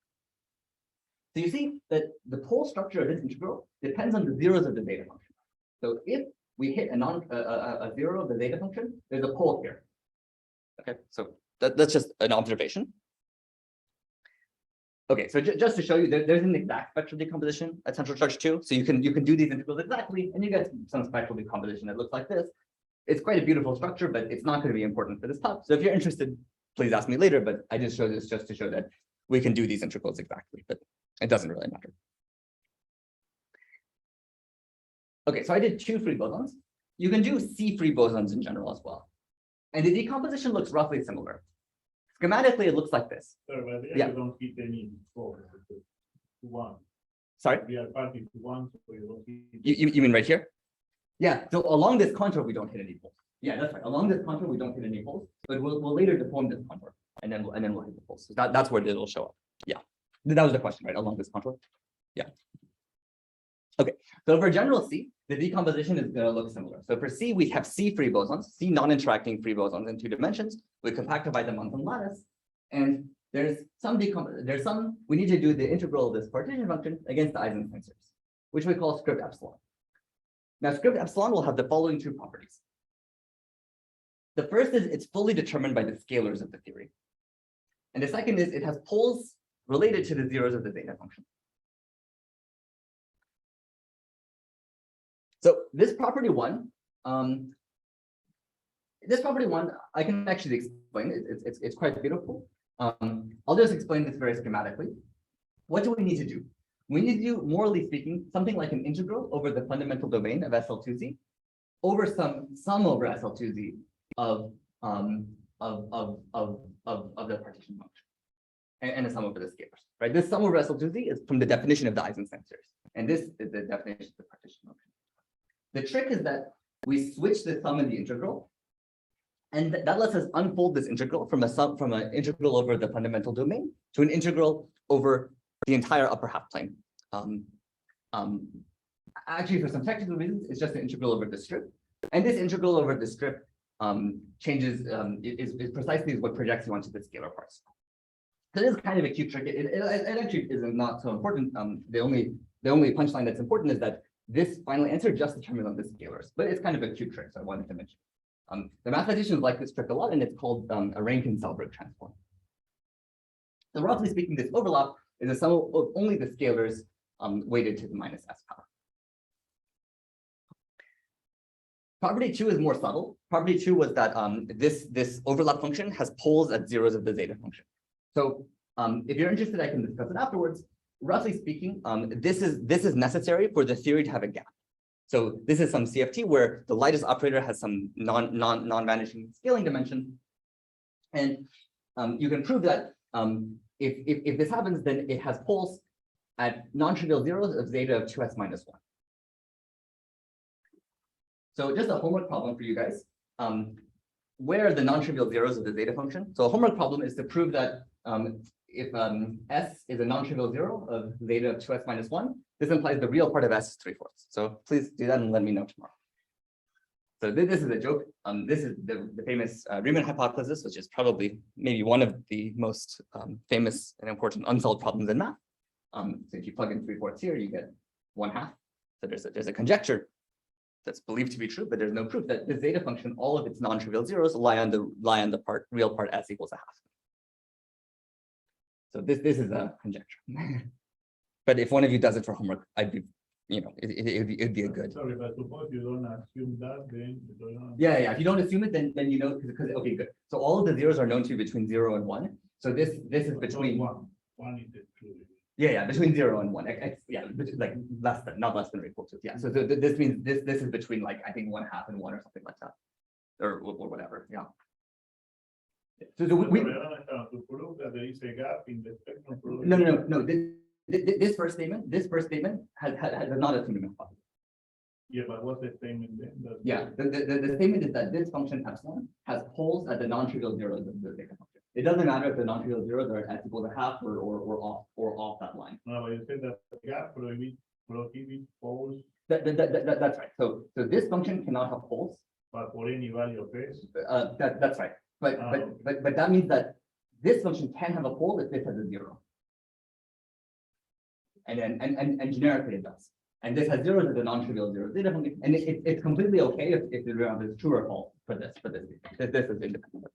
[SPEAKER 3] So you see that the pole structure of this integral depends on the zeros of the zeta function. So if we hit a zero of the zeta function, there's a pole here. Okay, so that's just an observation. Okay, so just to show you, there's an exact spectral decomposition at central charge 2. So you can do these integrals exactly, and you get some spectral decomposition that looks like this. It's quite a beautiful structure, but it's not going to be important for this talk. So if you're interested, please ask me later. But I just show this just to show that we can do these integrals exactly, but it doesn't really matter. Okay, so I did 2 free bosons. You can do C free bosons in general as well. And the decomposition looks roughly similar. Schematically, it looks like this.
[SPEAKER 1] Sorry, but
[SPEAKER 3] Yeah.
[SPEAKER 1] you don't hit any four. One.
[SPEAKER 3] Sorry,
[SPEAKER 1] We are party to one, so you don't hit.
[SPEAKER 3] you mean right here? Yeah, so along this contour, we don't hit any poles. Yeah, that's right. Along this contour, we don't hit any poles, but we'll later deform this contour, and then we'll hit the poles. So that's where it'll show up. Yeah, that was the question, right? Along this contour. Yeah. Okay, so for general C, the decomposition is going to look similar. So for C, we have C free bosons, C non-interacting free bosons in 2 dimensions. We compactify them on some lattice, and there's some we need to do the integral of this partition function against the eigensensors, which we call script epsilon. Now, script epsilon will have the following 2 properties. The first is it's fully determined by the scalars of the theory. And the second is it has poles related to the zeros of the zeta function. So this property one, I can actually explain. It's quite beautiful. I'll just explain this very schematically. What do we need to do? We need to do, morally speaking, something like an integral over the fundamental domain of SL2Z over some sum over SL2Z of the partition function and a sum over the scalars, right? This sum over SL2Z is from the definition of the eigensensors, and this is the definition of the partition function. The trick is that we switch the sum in the integral, and that lets us unfold this integral from an integral over the fundamental domain to an integral over the entire upper half plane. Actually, for some technical reasons, it's just an integral over the strip, and this integral over the strip changes is precisely what projects you onto the scalar parts. So this is kind of a cute trick. It actually is not so important. The only punchline that's important is that this final answer just determines on the scalars, but it's kind of a cute trick, so I wanted to mention. The mathematicians like this trick a lot, and it's called a Rankin-Selberg transform. So roughly speaking, this overlap is a sum of only the scalars weighted to the minus s power. Property 2 is more subtle. Property 2 was that this overlap function has poles at zeros of the zeta function. So if you're interested, I can discuss it afterwards. Roughly speaking, this is necessary for the theory to have a gap. So this is some CFT where the lightest operator has some non-vanishing scaling dimension, and you can prove that if this happens, then it has poles at non-trivial zeros of zeta of 2s minus 1. So just a homework problem for you guys. Where are the non-trivial zeros of the zeta function? So a homework problem is to prove that if s is a non-trivial zero of zeta of 2s minus 1, this implies the real part of s is 3/4. So please do that and let me know tomorrow. So this is a joke. This is the famous Riemann hypothesis, which is probably maybe one of the most famous and important unsolved problems in math. So if you plug in 3/4 here, you get 1/2. So there's a conjecture that's believed to be true, but there's no proof that the zeta function, all of its non-trivial zeros lie on the real part s equals 1/2. So this is a conjecture. But if one of you does it for homework, I'd be, it'd be a good.
[SPEAKER 1] Sorry, but suppose you don't assume that, then you don't.
[SPEAKER 3] Yeah. If you don't assume it, then you know, because okay, good. So all of the zeros are known to be between 0 and 1. So this is between
[SPEAKER 1] one. One is true.
[SPEAKER 3] Yeah, between 0 and 1. Like less than, not less than or equal to. Yeah, so this means this is between like, I think 1/2 and 1 or something like that. Or whatever, yeah. So we
[SPEAKER 1] To prove that there is a gap in the spectrum.
[SPEAKER 3] no. This first statement has not a two-dimensional property.
[SPEAKER 1] Yeah, but what's the statement then?
[SPEAKER 3] Yeah, the statement is that this function epsilon has poles at the non-trivial zeros of the data function. It doesn't matter if the non-trivial zeros are at equal to half or off that line.
[SPEAKER 1] No, but you said that the gap prohibit poles,
[SPEAKER 3] That's right. So this function cannot have poles.
[SPEAKER 1] but for any value of x.
[SPEAKER 3] That's right. But that means that this function can have a pole if this has a 0. And then and generically it does. And this has zeros as a non-trivial zero data function, and it's completely okay if the round is true or false for this. This is independent.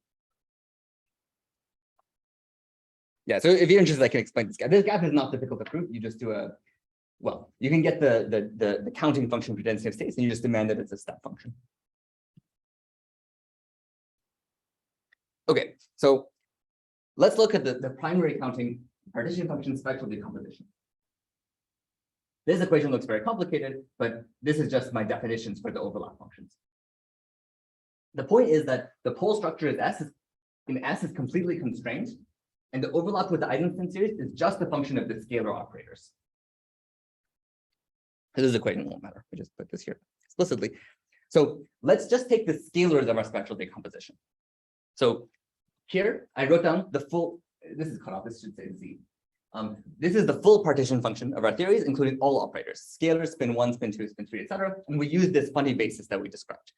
[SPEAKER 3] Yeah, so if you're interested, I can explain this gap. This gap is not difficult to prove. You just do you can get the counting function for density of states, and you just demand that it's a step function. Okay, so let's look at the primary counting partition function spectral decomposition. This equation looks very complicated, but this is just my definitions for the overlap functions. The point is that the pole structure S is completely constrained, and the overlap with the Eisenstein series is just a function of the scalar operators. This equation won't matter. We just put this here explicitly. So let's just take the scalars of our spectral decomposition. So here I wrote down the full. This is cut off. This should say Z. This is the full partition function of our theories, including all operators, scalar, spin 1, spin 2, spin 3, etc. And we use this funny basis that we described.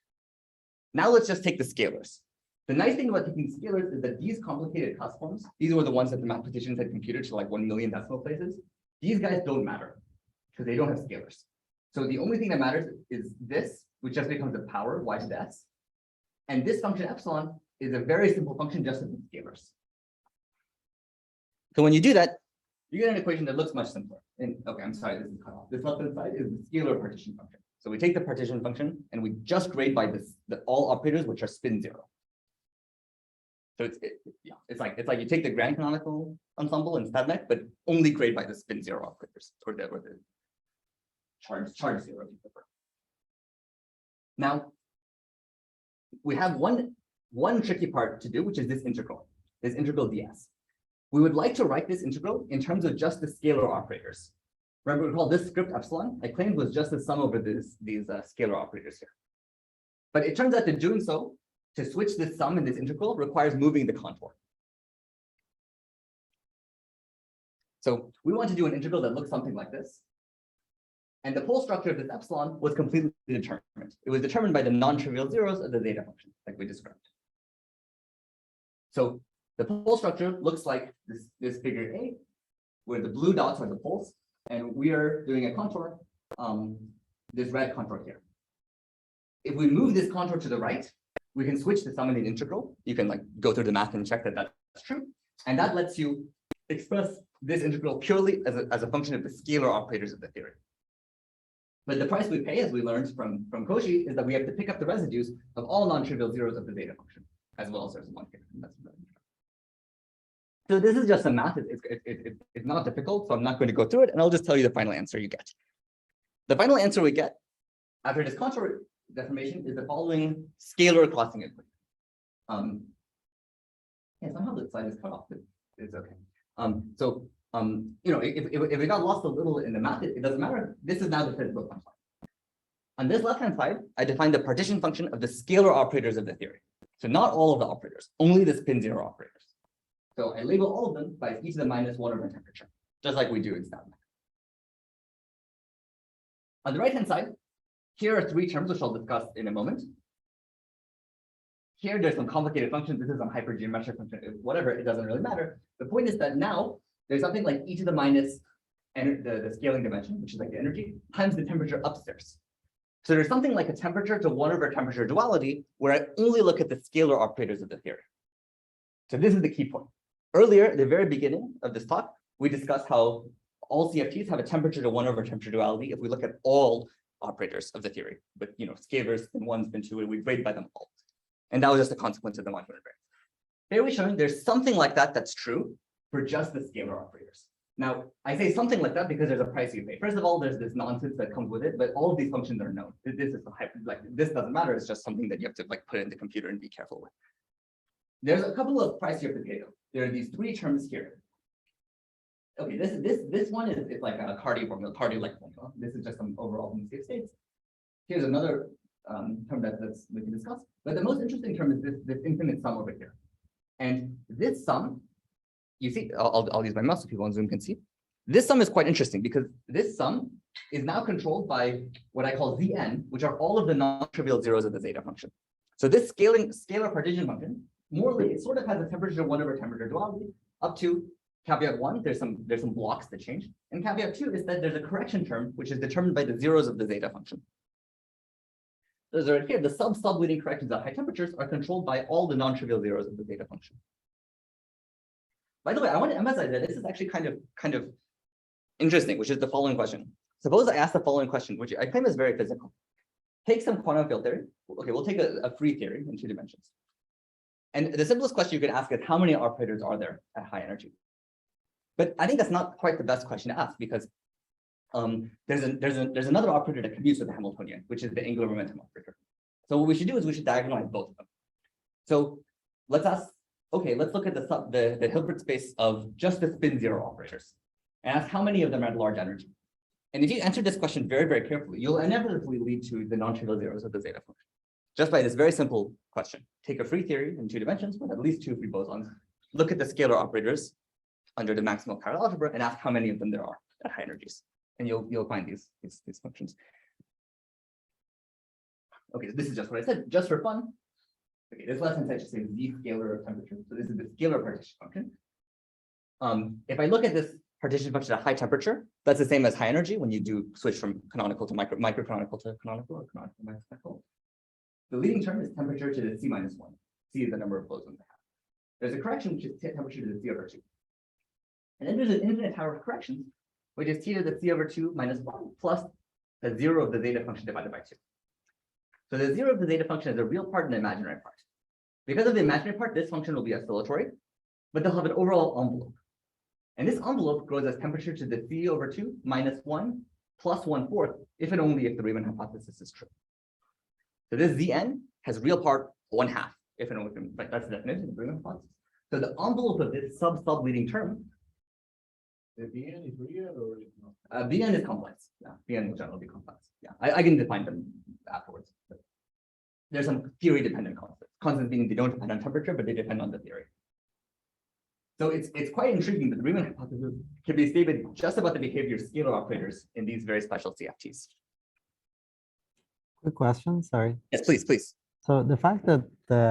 [SPEAKER 3] Now let's just take the scalars. The nice thing about taking scalars is that these complicated class forms, these were the ones that the mathematicians had computed to like 1 million decimal places. These guys don't matter because they don't have scalars. So the only thing that matters is this, which just becomes the power y to the s. And this function epsilon is a very simple function just of the scalars. So when you do that, you get an equation that looks much simpler. And okay, I'm sorry, this is cut off. This left-hand side is the scalar partition function. So we take the partition function and we just grade by the all operators which are spin 0. So it's like you take the grand canonical ensemble and StatMech, but only grade by the spin 0 operators or the charge 0. Now we have one tricky part to do, which is this integral ds. We would like to write this integral in terms of just the scalar operators. Remember, recall this script epsilon I claimed was just the sum over these scalar operators here. But it turns out that doing so, to switch this sum in this integral requires moving the contour. So we want to do an integral that looks something like this. And the pole structure of this epsilon was completely determined. It was determined by the non-trivial zeros of the zeta function, like we described. So the pole structure looks like this figure A, where the blue dots are the poles, and we are doing a contour, this red contour here. If we move this contour to the right, we can switch the sum in the integral. You can like go through the math and check that that's true. And that lets you express this integral purely as a function of the scalar operators of the theory. But the price we pay, as we learned from Cauchy, is that we have to pick up the residues of all non-trivial zeros of the zeta function, as well as there's one here. So this is just a math. It's not difficult, so I'm not going to go through it, and I'll just tell you the final answer you get. The final answer we get after this contour deformation is the following scalar crossing equation. Yeah, somehow the slide is cut off, but it's okay. If it got lost a little in the math, it doesn't matter. This is now the physical punchline. On this left-hand side, I define the partition function of the scalar operators of the theory. So not all of the operators, only the spin 0 operators. So I label all of them by e to the minus 1 over temperature, just like we do in StatMech. On the right-hand side, here are 3 terms, which I'll discuss in a moment. Here, there's some complicated functions. This is some hypergeometric function, whatever, it doesn't really matter. The point is that now there's something like e to the minus and the scaling dimension, which is like the energy, times the temperature upstairs. So there's something like a temperature to 1 over temperature duality, where I only look at the scalar operators of the theory. So this is the key point. Earlier, at the very beginning of this talk, we discussed how all CFTs have a temperature to 1 over temperature duality if we look at all operators of the theory, but scalars, spin 1, spin 2, and we grade by them all. And that was just a consequence of the modular grade. Here we're showing there's something like that that's true for just the scalar operators. Now, I say something like that because there's a price you pay. First of all, there's this nonsense that comes with it, but all of these functions are known. This is like this doesn't matter. It's just something that you have to like put in the computer and be careful with. There's a couple of prices you have to pay though. There are these three terms here. Okay, this one is like a Cardi formula, Cardi-like formula. This is just some overall homogeneous states. Here's another term that's we can discuss. But the most interesting term is this infinite sum over here. And this sum, you see, I'll use my mouse so people on Zoom can see. This sum is quite interesting because this sum is now controlled by what I call Zn, which are all of the non-trivial zeros of the zeta function. So this scalar partition function, morally, it sort of has a temperature 1 over temperature duality up to caveat 1. There's some blocks that change, and caveat 2 is that there's a correction term which is determined by the zeros of the zeta function. Those are right here. The sub-leading corrections at high temperatures are controlled by all the non-trivial zeros of the zeta function. By the way, I want to emphasize that this is actually kind of interesting, which is the following question. Suppose I ask the following question, which I claim is very physical. Take some quantum field theory. Okay, we'll take a free theory in 2 dimensions. And the simplest question you can ask is how many operators are there at high energy? But I think that's not quite the best question to ask because there's another operator that commutes with the Hamiltonian, which is the angular momentum operator. So what we should do is we should diagonalize both of them. So let's ask, okay, let's look at the Hilbert space of just the spin zero operators and ask how many of them are at large energy. And if you answer this question very, very carefully, you'll inevitably lead to the non-trivial zeros of the zeta function. Just by this very simple question. Take a free theory in 2 dimensions with at least 2 free bosons, look at the scalar operators under the maximal chiral algebra and ask how many of them there are at high energies. And you'll find these functions. Okay, so this is just what I said, just for fun. Okay, this left hand side just says z scalar of temperature. So this is the scalar partition function. If I look at this partition function at high temperature, that's the same as high energy when you do switch from canonical to microcanonical to canonical or canonical to microcanonical. The leading term is temperature to the C minus 1. C is the number of bosons I have. There's a correction which is temperature to the C over 2. And then there's an infinite tower of corrections, which is T to the C over 2 minus 1 plus the 0 of the zeta function divided by 2. So the 0 of the zeta function is a real part and an imaginary part. Because of the imaginary part, this function will be oscillatory, but they'll have an overall envelope. And this envelope grows as temperature to the C over 2 minus 1 plus 1/4, if and only if the Riemann hypothesis is true. So this Zn has real part 1/2, if and only, but that's the definition of the Riemann hypothesis. So the envelope of this sub-leading term,
[SPEAKER 5] The Bn is real or is not?
[SPEAKER 3] Bn is complex. Yeah, Bn will generally be complex. Yeah, I can define them afterwards. But there's some theory-dependent constants. Constants meaning they don't depend on temperature, but they depend on the theory. So it's quite intriguing that the Riemann hypothesis can be stated just about the behavior of scalar operators in these very special CFTs.
[SPEAKER 4] Quick question, sorry.
[SPEAKER 3] Yes, please.
[SPEAKER 4] So the fact that the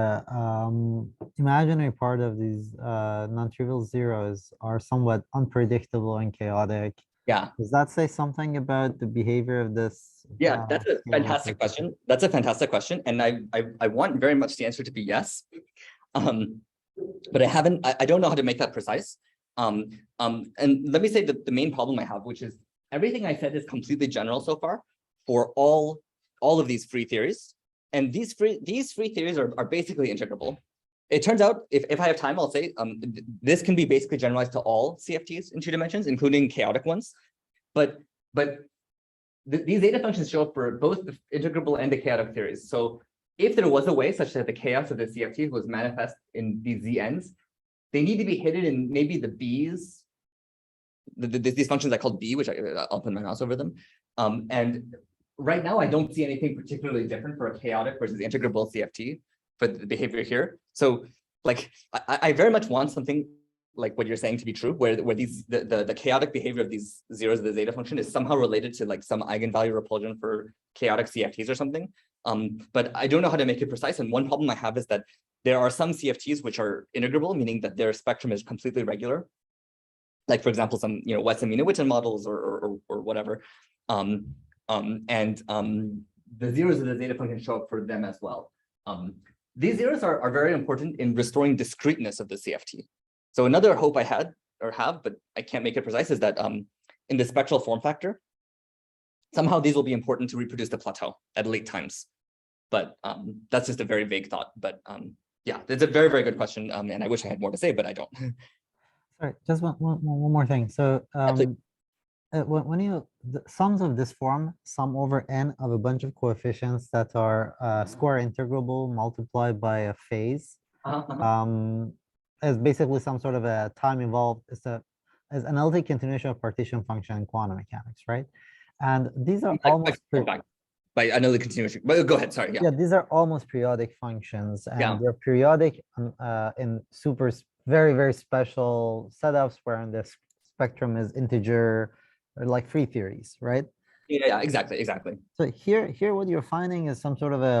[SPEAKER 4] imaginary part of these non-trivial zeros are somewhat unpredictable and chaotic,
[SPEAKER 3] Yeah.
[SPEAKER 4] does that say something about the behavior of this?
[SPEAKER 3] Yeah, that's a fantastic question. That's a fantastic question. And I want very much the answer to be yes. But I don't know how to make that precise. And let me say that the main problem I have, which is everything I said is completely general so far for all of these free theories. And these free theories are basically integrable. It turns out, if I have time, I'll say this can be basically generalized to all CFTs in 2 dimensions, including chaotic ones. But these zeta functions show up for both the integrable and the chaotic theories. So if there was a way such that the chaos of the CFT was manifest in these Zns, they need to be hidden in maybe the B's. These functions I called B, which I'll put my mouse over them. And right now, I don't see anything particularly different for a chaotic versus integrable CFT for the behavior here. So, like, I very much want something like what you're saying to be true, where the chaotic behavior of these zeros of the zeta function is somehow related to like some eigenvalue repulsion for chaotic CFTs or something. But I don't know how to make it precise. And one problem I have is that there are some CFTs which are integrable, meaning that their spectrum is completely regular. Like, for example, some Wesson-Witten models or whatever. The zeros of the zeta function show up for them as well. These zeros are very important in restoring discreteness of the CFT. So another hope I had or have, but I can't make it precise, is that in the spectral form factor, somehow these will be important to reproduce the plateau at late times. But that's just a very vague thought. But yeah, it's a very, very good question. And I wish I had more to say, but I don't.
[SPEAKER 4] Sorry, just one more thing. So,
[SPEAKER 3] please.
[SPEAKER 4] when you, the sums of this form, sum over n of a bunch of coefficients that are square integrable multiplied by a phase, is basically some sort of a time involved. It's a is analytic continuation of partition function in quantum mechanics, right? And these are almost
[SPEAKER 3] By another continuation. But go ahead. Sorry. Yeah.
[SPEAKER 4] yeah, these are almost periodic functions, and
[SPEAKER 3] Yeah.
[SPEAKER 4] they're periodic in very special setups where the spectrum is integer, or like free theories, right?
[SPEAKER 3] Yeah. Exactly.
[SPEAKER 4] So here, what you're finding is some sort of a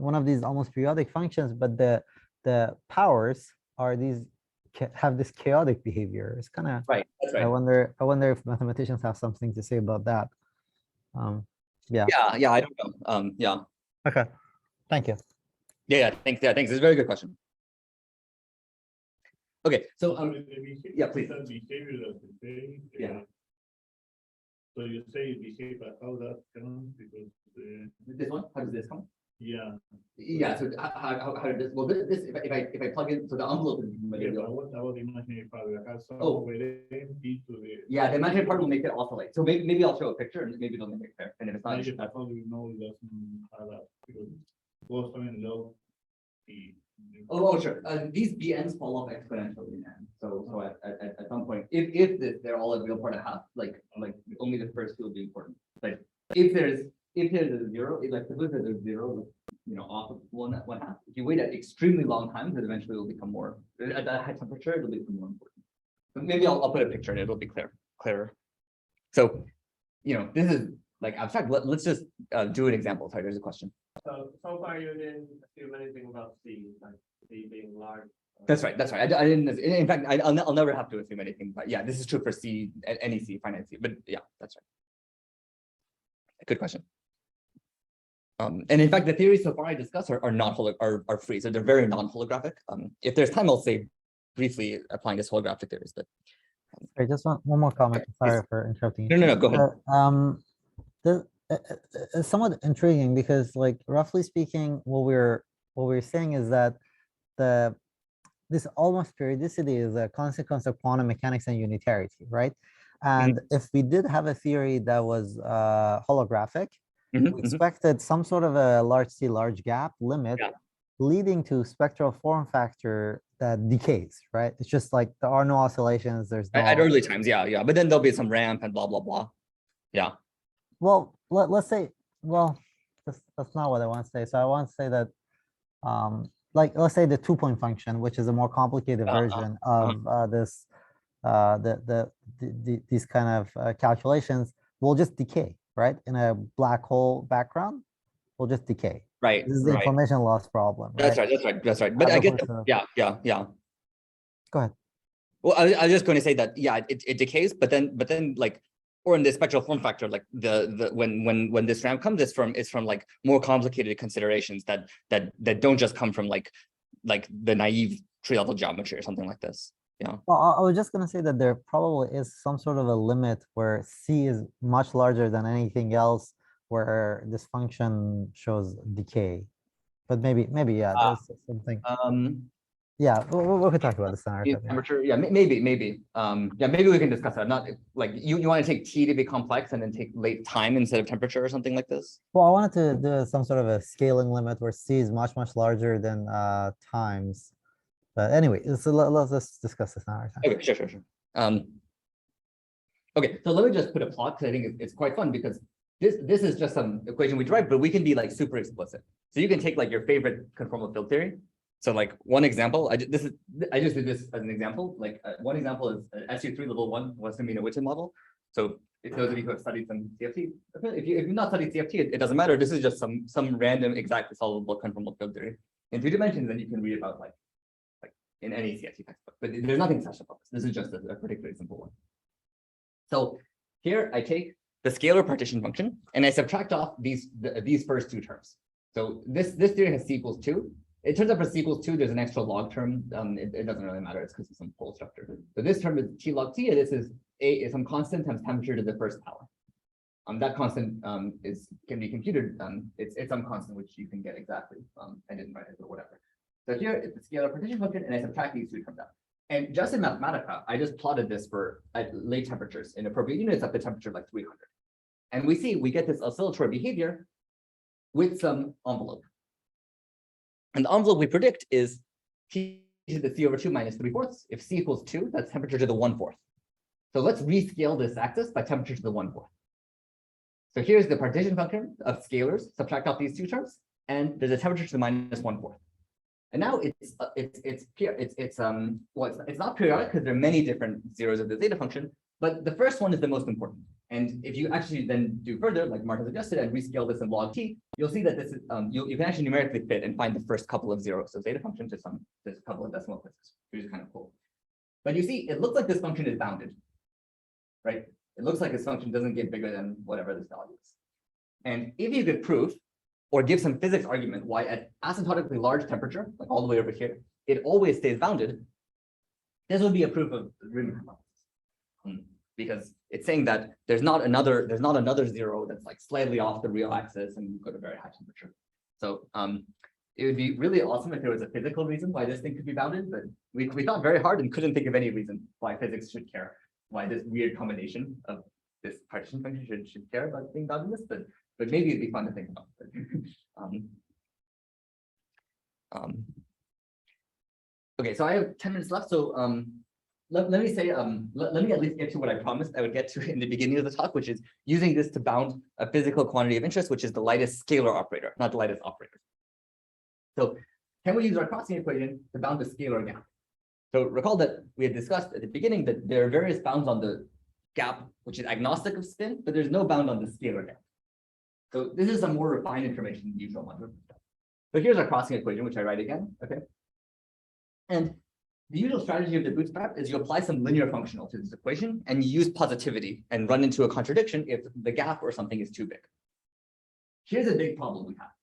[SPEAKER 4] one of these almost periodic functions, but the powers are these have this chaotic behavior. It's kind of
[SPEAKER 3] Right. That's right.
[SPEAKER 4] I wonder if mathematicians have something to say about that. Yeah.
[SPEAKER 3] Yeah. I don't know. Yeah.
[SPEAKER 4] Okay. Thank you.
[SPEAKER 3] Yeah. Thanks. Yeah. Thanks. It's a very good question. Okay. So yeah, please.
[SPEAKER 1] Behavior of the thing.
[SPEAKER 3] Yeah.
[SPEAKER 1] So you say behave, but how that comes because
[SPEAKER 3] This one. How does this come?
[SPEAKER 1] yeah.
[SPEAKER 3] Yeah. So how did this? Well, this if I plug in, so the envelope is
[SPEAKER 1] Yeah, but what about the imaginary part? It has some
[SPEAKER 3] Oh.
[SPEAKER 1] empty to the.
[SPEAKER 3] yeah, the imaginary part will make it oscillate. So maybe I'll show a picture and maybe it'll make it fair. And if it's
[SPEAKER 1] I
[SPEAKER 3] not,
[SPEAKER 1] just probably know it doesn't have that because goes on in low. The
[SPEAKER 3] oh, sure. These BNs fall off exponentially in n. So at some point, if they're all a real part of half, like only the first two will be important. But if there's a zero, like suppose there's a zero, off of one half. If you wait at extremely long times, it eventually will become more. At that high temperature, it'll become more important. But maybe I'll put a picture and it'll be clearer. So, this is like abstract. Let's just do an example. Sorry, there's a question.
[SPEAKER 6] So far you didn't assume anything about C, like C being large.
[SPEAKER 3] That's right. I didn't. In fact, I'll never have to assume anything. But yeah, this is true for C, any C, finite C. But yeah, that's right. Good question. And in fact, the theories so far I discussed are not are free, so they're very non-holographic. If there's time, I'll say briefly applying this holographic theories. But
[SPEAKER 4] Sorry, just one more comment. Sorry for interrupting you.
[SPEAKER 3] no, go ahead.
[SPEAKER 4] It's somewhat intriguing because, like, roughly speaking, what we're saying is that this almost periodicity is a consequence of quantum mechanics and unitarity, right? And if we did have a theory that was holographic, we expected some sort of a large C, large gap limit leading to spectral form factor that decays, right? It's just like there are no oscillations. There's no
[SPEAKER 3] at early times, yeah. But then there'll be some ramp and blah blah blah. Yeah.
[SPEAKER 4] Well, let's say, well, that's not what I want to say. So I want to say that, like, let's say the 2-point function, which is a more complicated version of these kind of calculations, will just decay, right? In a black hole background, will just decay.
[SPEAKER 3] Right.
[SPEAKER 4] This is the information loss problem.
[SPEAKER 3] That's right. But I get yeah.
[SPEAKER 4] Go ahead.
[SPEAKER 3] Well, I was just going to say that it decays, but then like, or in the spectral form factor, like when this ramp comes, it's from like more complicated considerations that don't just come from like the naive tree level geometry or something like this. Yeah.
[SPEAKER 4] Well, I was just going to say that there probably is some sort of a limit where C is much larger than anything else, where this function shows decay. But maybe yeah, there's something. Yeah, we could talk about this scenario.
[SPEAKER 3] Temperature, yeah, maybe. Maybe we can discuss that. Not like you want to take T to be complex and then take late time instead of temperature or something like this.
[SPEAKER 4] Well, I wanted to do some sort of a scaling limit where C is much larger than times. But anyway, so let's discuss this now.
[SPEAKER 3] Okay, sure. Okay, so let me just put a plot because I think it's quite fun because this is just some equation we derive, but we can be like super explicit. So you can take like your favorite conformal field theory. So like one example, I just did this as an example. Like one example is SU3 level 1 Western-Witten model. So if those of you who have studied some CFT, if you've not studied CFT, it doesn't matter. This is just some random exactly solvable conformal field theory in 2 dimensions. Then you can read about like in any CFT textbook. But there's nothing special about this. This is just a particularly simple one. So here I take the scalar partition function and I subtract off these first 2 terms. So this theory has C equals 2. It turns out for C equals 2, there's an extra log term. It doesn't really matter. It's because of some pole structure. So this term is T log T, and this is some constant times temperature to the first power. That constant can be computed. It's some constant which you can get exactly. I didn't write it, but whatever. So here it's the scalar partition function, and I subtract these 2 terms out. And just in Mathematica, I just plotted this for at late temperatures in appropriate units at the temperature of like 300. And we see we get this oscillatory behavior with some envelope. And the envelope we predict is T to the C over 2 minus 3/4. If C equals 2, that's temperature to the 1/4. So let's rescale this axis by temperature to the 1/4. So here's the partition function of scalars, subtract out these two terms, and there's a temperature to the minus 1/4. And now it's not periodic because there are many different zeros of the zeta function, but the first one is the most important. And if you actually then do further, like Mark has suggested, and rescale this in log t, you'll see that this is you can actually numerically fit and find the first couple of zeros of zeta function to there's a couple of decimal places, which is kind of cool. But you see, it looks like this function is bounded, right? It looks like this function doesn't get bigger than whatever this value is. And if you could prove or give some physics argument why at asymptotically large temperature, like all the way over here, it always stays bounded, this would be a proof of the Riemann hypothesis. Because it's saying that there's not another zero that's like slightly off the real axis and you go to very high temperature. So it would be really awesome if there was a physical reason why this thing could be bounded, but we thought very hard and couldn't think of any reason why physics should care, why this weird combination of this partition function should care about being boundedness, but maybe it'd be fun to think about. Okay, so I have 10 minutes left. So let me say, let me at least get to what I promised I would get to in the beginning of the talk, which is using this to bound a physical quantity of interest, which is the lightest scalar operator, not the lightest operator. So can we use our crossing equation to bound the scalar gap? So recall that we had discussed at the beginning that there are various bounds on the gap, which is agnostic of spin, but there's no bound on the scalar gap. So this is some more refined information than the usual modular. So here's our crossing equation, which I write again, okay? And the usual strategy of the Bootstrap is you apply some linear functional to this equation and you use positivity and run into a contradiction if the gap or something is too big. Here's a big problem we have.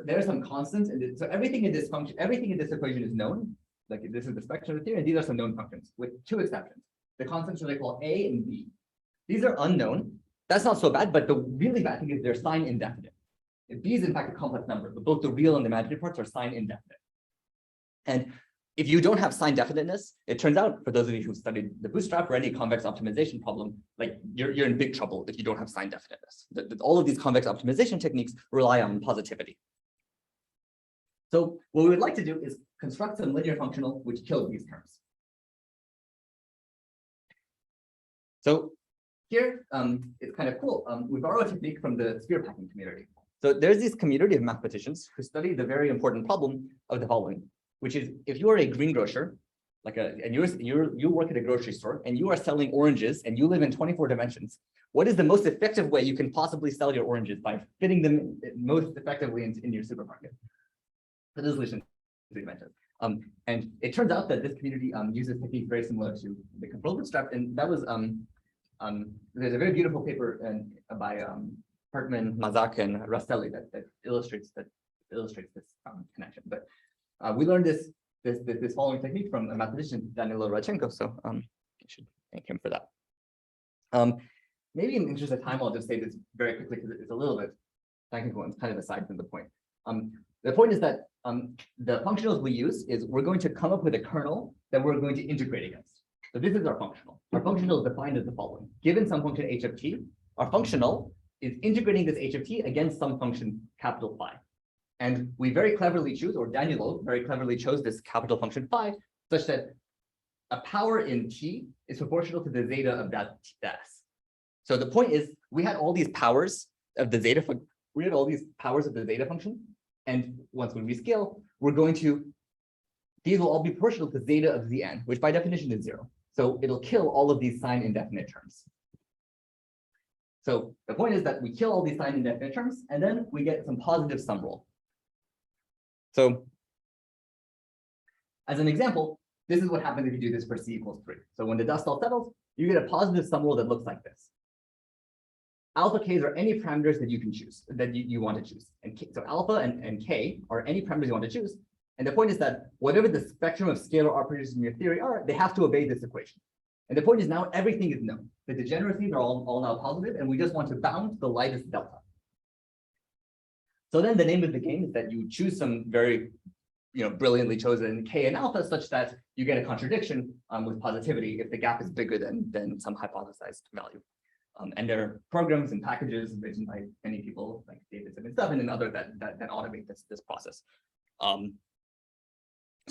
[SPEAKER 3] There are some constants, and so everything in this function, everything in this equation is known. Like this is the spectrum of the theory, and these are some known functions with two exceptions. The constants are they call A and B. These are unknown. That's not so bad, but the really bad thing is they're sign indefinite. B is in fact a complex number, but both the real and the imaginary parts are sign indefinite. And if you don't have sign definiteness, it turns out, for those of you who studied the Bootstrap or any convex optimization problem, like you're in big trouble if you don't have sign definiteness. All of these convex optimization techniques rely on positivity. So what we would like to do is construct some linear functional which kills these terms. So here, it's kind of cool. We borrow a technique from the sphere packing community. So there's this community of mathematicians who study the very important problem of the following, which is if you are a greengrocer, and you work at a grocery store and you are selling oranges and you live in 24 dimensions, what is the most effective way you can possibly sell your oranges by fitting them most effectively in your supermarket? So this solution is 3 dimensions. And it turns out that this community uses techniques very similar to the control Bootstrap, and that was there's a very beautiful paper by Hartman, Mazak, and Rastelli that illustrates this connection. But we learned this following technique from a mathematician, Danilo Radchenko. So I should thank him for that. Maybe in the interest of time, I'll just say this very quickly because it's a little bit technical and kind of aside from the point. The point is that the functionals we use is we're going to come up with a kernel that we're going to integrate against. So this is our functional. Our functional is defined as the following. Given some function h of t, our functional is integrating this h of t against some function capital phi. And we very cleverly choose, or Danilo very cleverly chose this capital function phi, such that a power in t is proportional to the zeta of that s. So the point is, we had all these powers of the zeta function, and once we rescale, these will all be proportional to zeta of zn, which by definition is 0. So it'll kill all of these sign indefinite terms. So the point is that we kill all these sign indefinite terms, and then we get some positive sum rule. So as an example, this is what happens if you do this for c equals 3. So when the dust all settles, you get a positive sum rule that looks like this. Alpha k's are any parameters that you can choose, that you want to choose. And so alpha and k are any parameters you want to choose. And the point is that whatever the spectrum of scalar operators in your theory are, they have to obey this equation. And the point is now everything is known. The degeneracies are all now positive, and we just want to bound the lightest delta. So then the name of the game is that you choose some very brilliantly chosen K and alpha such that you get a contradiction with positivity if the gap is bigger than some hypothesized value. And there are programs and packages written by many people like Davidson and stuff, and then other that automate this process. So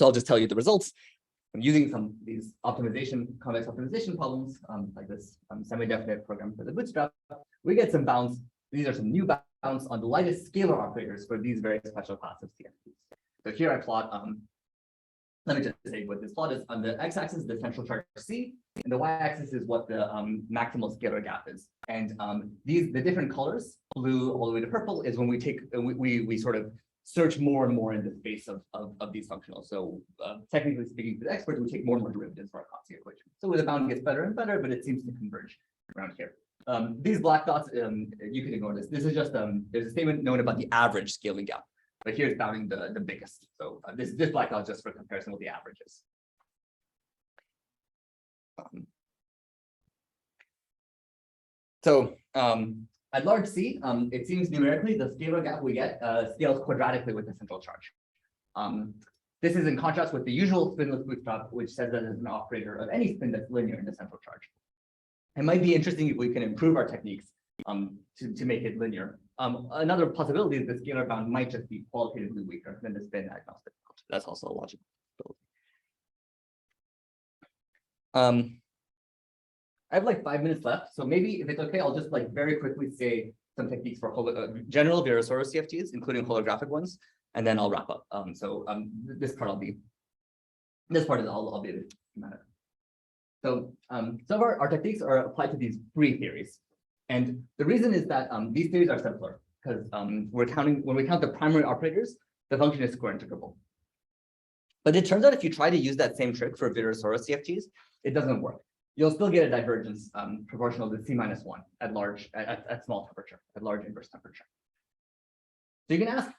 [SPEAKER 3] I'll just tell you the results. I'm using these convex optimization problems like this semi-definite program for the Bootstrap. We get some bounds. These are some new bounds on the lightest scalar operators for these very special class of CFTs. So here I plot, let me just say what this plot is. On the x-axis, the central charge C, and the y-axis is what the maximal scalar gap is. And the different colors, blue all the way to purple, is when we take we sort of search more and more in the space of these functionals. So technically speaking, for the experts, we take more and more derivatives for our Cauchy equation. So the bound gets better and better, but it seems to converge around here. These black dots, you can ignore this. This is just there's a statement known about the average scaling gap, but here's bounding the biggest. So this black dot is just for comparison with the averages. At large C, it seems numerically the scalar gap we get scales quadratically with the central charge. This is in contrast with the usual spinless bootstrap, which says that it's an operator of any spin that's linear in the central charge. It might be interesting if we can improve our techniques to make it linear. Another possibility is the scalar bound might just be qualitatively weaker than the spin agnostic. That's also a logical possibility. I have like 5 minutes left, so maybe if it's okay, I'll just like very quickly say some techniques for general Virasoro CFTs, including holographic ones, and then I'll wrap up. This part I'll be the matter. So some of our techniques are applied to these three theories, and the reason is that these theories are simpler because when we count the primary operators, the function is square integrable. But it turns out if you try to use that same trick for Virasoro CFTs, it doesn't work. You'll still get a divergence proportional to C-1 at small temperature, at large inverse temperature. So you can ask,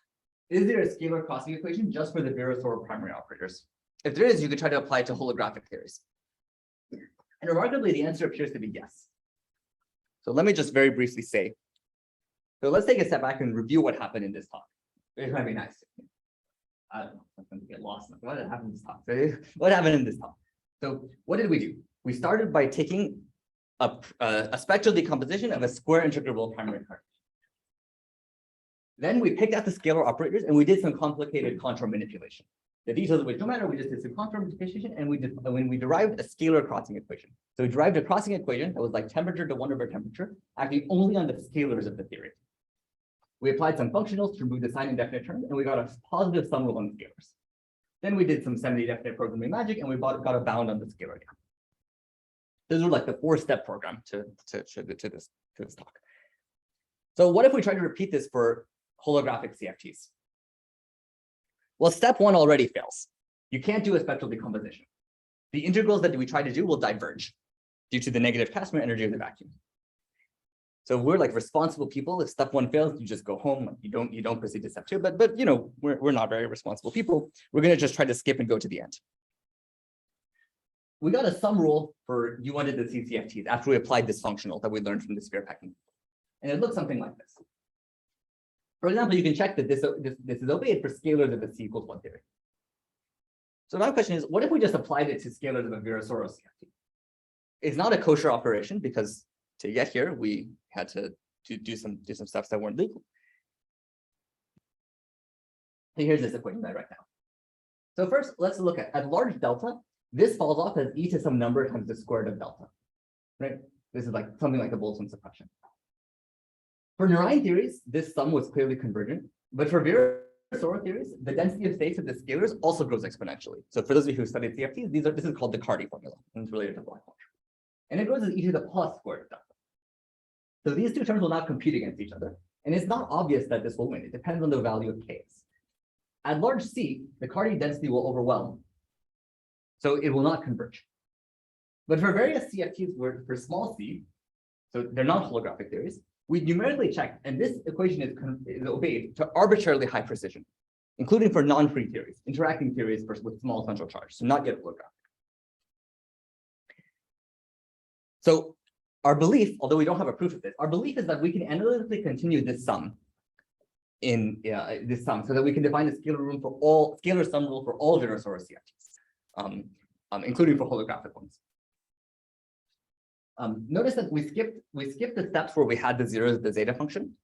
[SPEAKER 3] is there a scalar crossing equation just for the Virasoro primary operators? If there is, you could try to apply it to holographic theories. And remarkably, the answer appears to be yes. So let me just very briefly say, so let's take a step back and review what happened in this talk. It might be nice. I don't know, I'm going to get lost. What happened in this talk? What happened in this talk? So what did we do? We started by taking a spectral decomposition of a square integrable primary card. Then we picked out the scalar operators and we did some complicated contour manipulation. The details of which don't matter, we just did some contour manipulation and we derived a scalar crossing equation. So we derived a crossing equation that was like temperature to 1 over temperature, acting only on the scalars of the theory. We applied some functionals to remove the sign indefinite term, and we got a positive sum rule on the scalars. Then we did some semi-definite programming magic and we got a bound on the scalar gap. Those were like the 4-step program to this talk. So what if we try to repeat this for holographic CFTs? Well, step 1 already fails. You can't do a spectral decomposition. The integrals that we try to do will diverge due to the negative Casimir energy of the vacuum. So we're like responsible people. If step 1 fails, you just go home. Like you don't proceed to step 2. But we're not very responsible people. We're going to just try to skip and go to the end. We got a sum rule for U1 to the CFTs after we applied this functional that we learned from the sphere packing. And it looks something like this. For example, you can check that this is obeyed for scalars of the C equals 1 theory. So my question is, what if we just applied it to scalars of a Virasoro CFT? It's not a kosher operation because to get here, we had to do some steps that weren't legal. So here's this equation that I write down. So first, let's look at large delta. This falls off as e to some number times the square root of delta, right? This is like something like the Boltzmann suppression. For Narayan theories, this sum was clearly convergent, but for Virasoro theories, the density of states of the scalars also grows exponentially. So for those of you who studied CFTs, this is called the Cardy formula, and it's related to black hole. And it grows as e to the plus square root of delta. So these two terms will not compete against each other, and it's not obvious that this will win. It depends on the value of k's. At large C, the Cardy density will overwhelm, so it will not converge. But for various CFTs for small c, so they're not holographic theories, we numerically check, and this equation is obeyed to arbitrarily high precision, including for non-free theories, interacting theories with small central charge, so not yet holographic. So our belief, although we don't have a proof of this, our belief is that we can analytically continue this sum in this sum, so that we can define a scalar sum rule for all Virasoro CFTs, including for holographic ones. Notice that we skipped the steps where we had the zeros of the zeta function,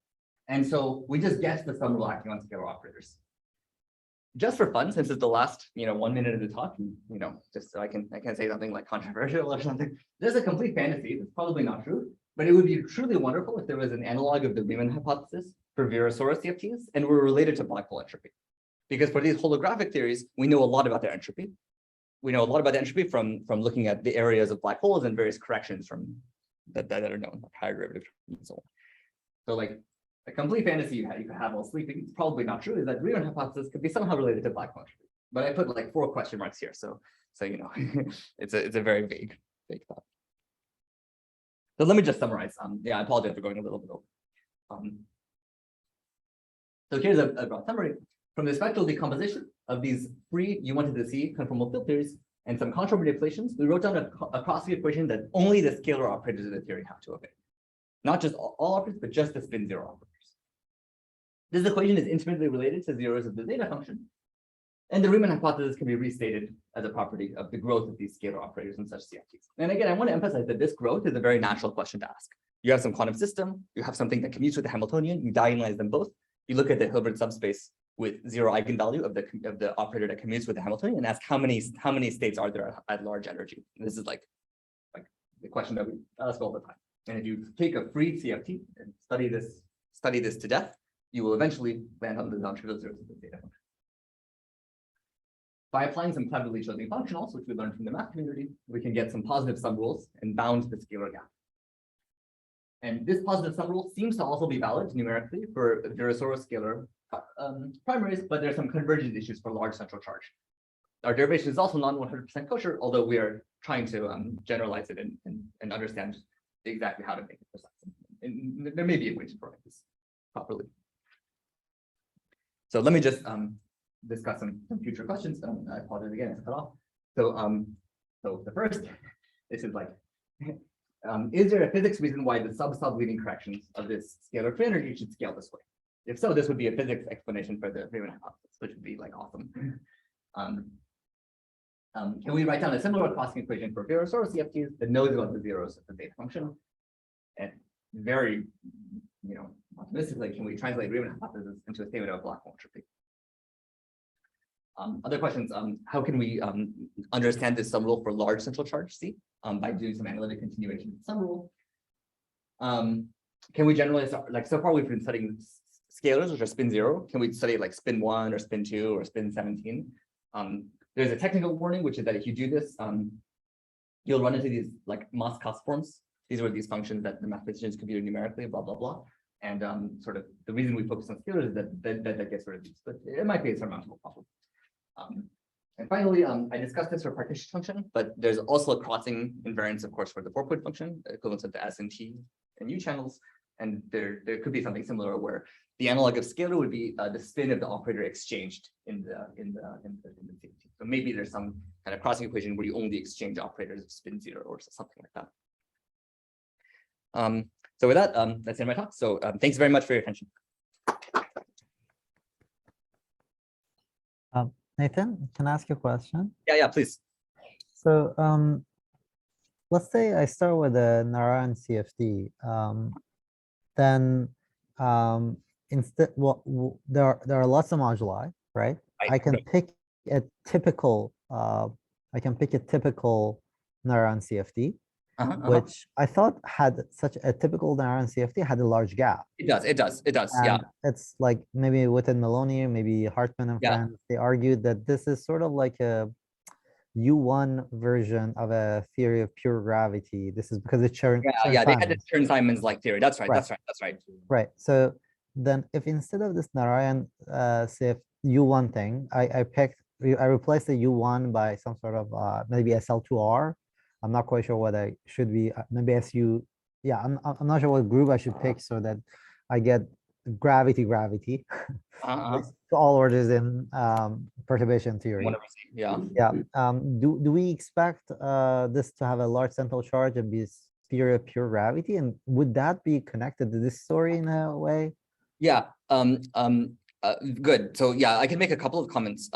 [SPEAKER 3] and so we just guessed the sum rule acting on scalar operators. Just for fun, since it's the last 1 minute of the talk, just so I can say something like controversial or something. There's a complete fantasy. It's probably not true, but it would be truly wonderful if there was an analog of the Riemann hypothesis for Virasoro CFTs, and were related to black hole entropy. Because for these holographic theories, we know a lot about their entropy. We know a lot about the entropy from looking at the areas of black holes and various corrections from that are known, like higher derivative and so on. So like a complete fantasy you could have while sleeping, it's probably not true, is that Riemann hypothesis could be somehow related to black hole entropy. But I put like 4 question marks here, so it's a very vague thought. So let me just summarize. I apologize for going a little bit over. So here's a broad summary. From the spectral decomposition of these free U1 to the C conformal field theories and some contour manipulations, we wrote down a Krosky equation that only the scalar operators of the theory have to obey. Not just all operators, but just the spin zero operators. This equation is intimately related to zeros of the zeta function. And the Riemann hypothesis can be restated as a property of the growth of these scalar operators in such CFTs. And again, I want to emphasize that this growth is a very natural question to ask. You have some quantum system, you have something that commutes with the Hamiltonian, you diagonalize them both. You look at the Hilbert subspace with zero eigenvalue of the operator that commutes with the Hamiltonian and ask how many states are there at large energy. And this is like the question that we ask all the time. And if you take a free CFT and study this to death, you will eventually land on the nontrivial zeros of the zeta function. By applying some cleverly chosen functionals, which we learned from the math community, we can get some positive sum rules and bound the scalar gap. And this positive sum rule seems to also be valid numerically for Virasoro scalar primaries, but there are some convergence issues for large central charge. Our derivation is also not 100% kosher, although we are trying to generalize it and understand exactly how to make it precise. And there may be a way to write this properly. So let me just discuss some future questions. I apologize again, it's cut off. So the first, this is like, is there a physics reason why the sub-leading corrections of this scalar free energy should scale this way? If so, this would be a physics explanation for the Riemann hypothesis, which would be like awesome. Can we write down a similar Krosky equation for Virasoro CFTs that knows about the zeros of the zeta function? And very, optimistically, can we translate Riemann hypothesis into a statement of black hole entropy? Other questions, how can we understand this sum rule for large central charge C by doing some analytic continuation of the sum rule? Can we generalize, like so far we've been studying scalars, which are spin 0. Can we study like spin 1 or spin 2 or spin 17? There's a technical warning, which is that if you do this, you'll run into these like Moss-Cost forms. These were these functions that the mathematicians computed numerically, blah, blah, blah. And sort of the reason we focus on scalars is that gets rid of these, but it might be a surmountable problem. And finally, I discussed this for partition function, but there's also a crossing invariance, of course, for the 4-point function, equivalent of the S and T and U channels. And there could be something similar where the analog of scalar would be the spin of the operator exchanged in the CFT. So maybe there's some kind of crossing equation where you only exchange operators of spin 0 or something like that. So with that, that's the end of my talk. So thanks very much for your attention.
[SPEAKER 4] Nathan, can I ask you a question?
[SPEAKER 3] Yeah, please.
[SPEAKER 4] So let's say I start with a Narayan CFD. Then instead, there are lots of moduli, right? I can pick a typical Narayan CFD, which I thought had such a typical Narayan CFD had a large gap.
[SPEAKER 3] It does.
[SPEAKER 4] And
[SPEAKER 3] Yeah.
[SPEAKER 4] It's like maybe within Maloney, maybe Hartman and friends, they argued that this is sort of like a U1 version of a theory of pure gravity. This is because it's Chern.
[SPEAKER 3] Yeah, they had the Chern-Simons like theory. That's right.
[SPEAKER 4] Right. So then if instead of this Narayan CF U1 thing, I replaced the U1 by some sort of maybe SL2R. I'm not quite sure what I should be, maybe SU. Yeah, I'm not sure what group I should pick so that I get gravity. To all orders in perturbation theory.
[SPEAKER 3] Yeah.
[SPEAKER 4] Do we expect this to have a large central charge and be theory of pure gravity? And would that be connected to this story in a way?
[SPEAKER 3] Yeah, good. So yeah, I can make a couple of comments.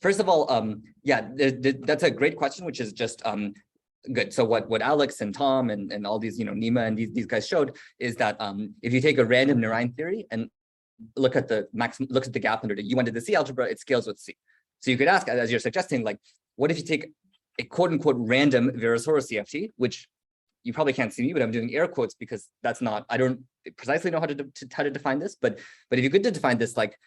[SPEAKER 3] First of all, yeah, that's a great question, which is just good. So what Alex and Tom and all these, Nima and these guys showed is that if you take a random Narayan theory and look at the gap under the U1 to the C algebra, it scales with C. So you could ask, as you're suggesting, like, what if you take a quote unquote random Virasoro CFT, which you probably can't see me, but I'm doing air quotes because that's not, I don't precisely know how to define this, but if you could define this, like,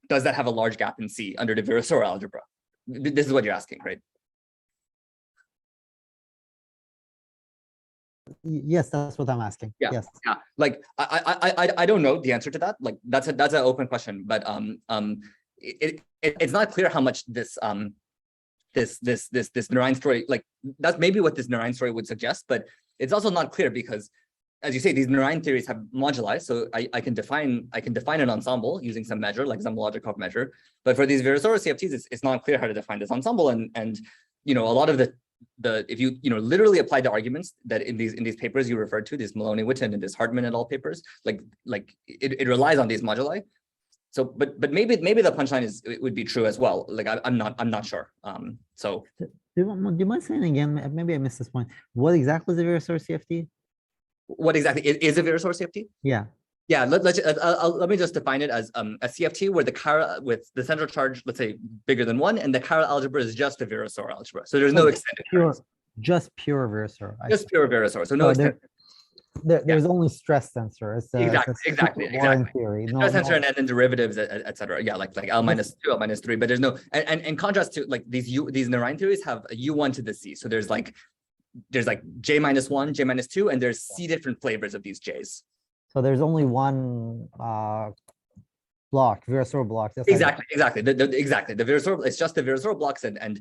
[SPEAKER 3] does that have a large gap in C under the Virasoro algebra? This is what you're asking, right?
[SPEAKER 4] Yes, that's what I'm asking.
[SPEAKER 3] Yeah,
[SPEAKER 4] Yes.
[SPEAKER 3] yeah. Like I don't know the answer to that. Like that's an open question, but it's not clear how much this Narayan story, like that's maybe what this Narayan story would suggest, but it's also not clear because, as you say, these Narayan theories have moduli. So I can define an ensemble using some measure, like some Logic-Hoff measure. But for these Virasoro CFTs, it's not clear how to define this ensemble. And a lot of the if you literally apply the arguments that in these papers you referred to, this Maloney-Witten and this Hartman et al. Papers, like it relies on these moduli. So, but maybe the punchline it would be true as well. Like I'm not sure. So
[SPEAKER 4] Do you mind saying again? Maybe I missed this point. What exactly is a Virasoro CFT?
[SPEAKER 3] what exactly is a Virasoro CFT?
[SPEAKER 4] Yeah.
[SPEAKER 3] Yeah, let me just define it as a CFT where the chiral with the central charge, let's say bigger than 1, and the chiral algebra is just a Virasoro algebra. So there's no extended currents.
[SPEAKER 4] Just pure Virasoro.
[SPEAKER 3] Just pure Virasoro. So no extended.
[SPEAKER 4] There's only stress tensor. It's
[SPEAKER 3] Exactly.
[SPEAKER 4] In theory.
[SPEAKER 3] Stress tensor and then derivatives, etc. Yeah, like L minus 2, L minus 3. But there's no, and in contrast to like these Narayan theories have a U1 to the C. So there's like J minus 1, J minus 2, and there's C different flavors of these J's.
[SPEAKER 4] So there's only one block, Virasoro block.
[SPEAKER 3] Exactly. The Virasoro, it's just the Virasoro blocks and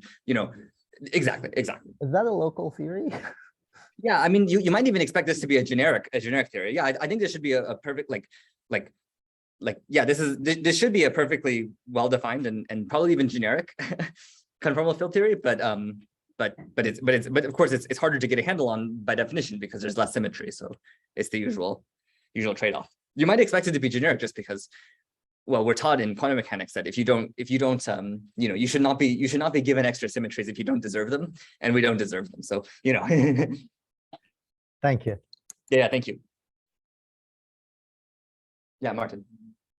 [SPEAKER 3] exactly.
[SPEAKER 4] Is that a local theory?
[SPEAKER 3] Yeah, I mean, you might even expect this to be a generic theory. Yeah, I think this should be a perfect this should be a perfectly well defined and probably even generic conformal field theory. But of course it's harder to get a handle on by definition because there's less symmetry. So it's the usual trade-off. You might expect it to be generic just because, well, we're taught in quantum mechanics that if you don't you should not be given extra symmetries if you don't deserve them, and we don't deserve them. So
[SPEAKER 4] Thank you.
[SPEAKER 3] Yeah, thank you. Yeah, Martin.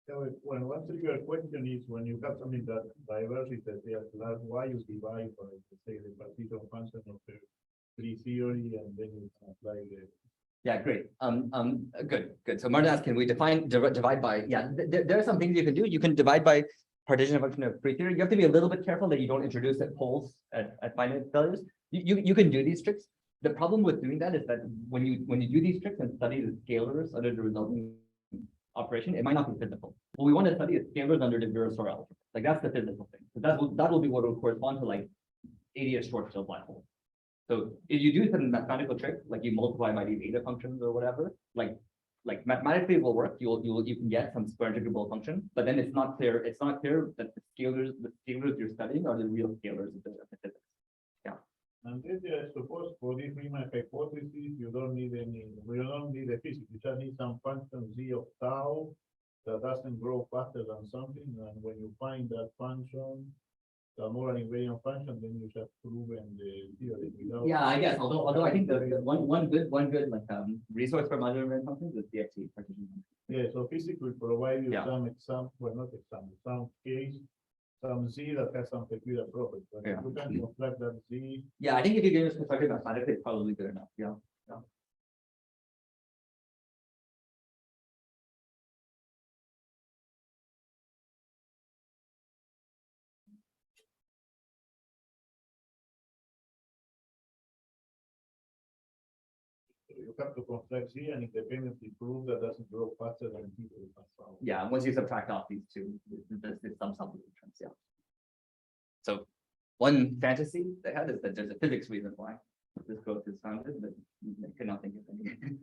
[SPEAKER 1] So when one trivial question is when you have something that diversity that they are to ask why you divide by say the particular function of the free theory and then you can apply the.
[SPEAKER 3] Yeah, great. Good. So Martin asked, can we divide by? Yeah, there are some things you can do. You can divide by partition function of free theory. You have to be a little bit careful that you don't introduce poles at finite values. You can do these tricks. The problem with doing that is that when you do these tricks and study the scalars under the resulting operation, it might not be physical. What we want to study is scalars under the Virasoro algebra. Like that's the physical thing. So that will be what will correspond to like ADS short-tail black hole. So if you do some mathematical trick, like you multiply by these eta functions or whatever, like mathematically it will work. You can get some square integrable function, but then it's not clear that the scalars you're studying are the real scalars of the physics. Yeah.
[SPEAKER 1] And then I suppose for this Riemann hypothesis, you don't need the physics. You just need some function z of tau that doesn't grow faster than something. And when you find that function, the more invariant function, then you just proven the theory.
[SPEAKER 3] Yeah, I guess. Although I think the one good resource for modular invariant functions is DFT partition.
[SPEAKER 1] Yeah, so physics will provide you some example, well, not example, some case. Some Z that has some peculiar properties. But if you can construct that Z.
[SPEAKER 3] Yeah, I think if you give us constructed mathematically, it's probably good enough. Yeah.
[SPEAKER 1] You have to construct Z and independently prove that doesn't grow faster than people.
[SPEAKER 3] Yeah, once you subtract off these two, there's some terms. Yeah. So one fantasy they had is that there's a physics reason why this growth is founded, but I could not think of any.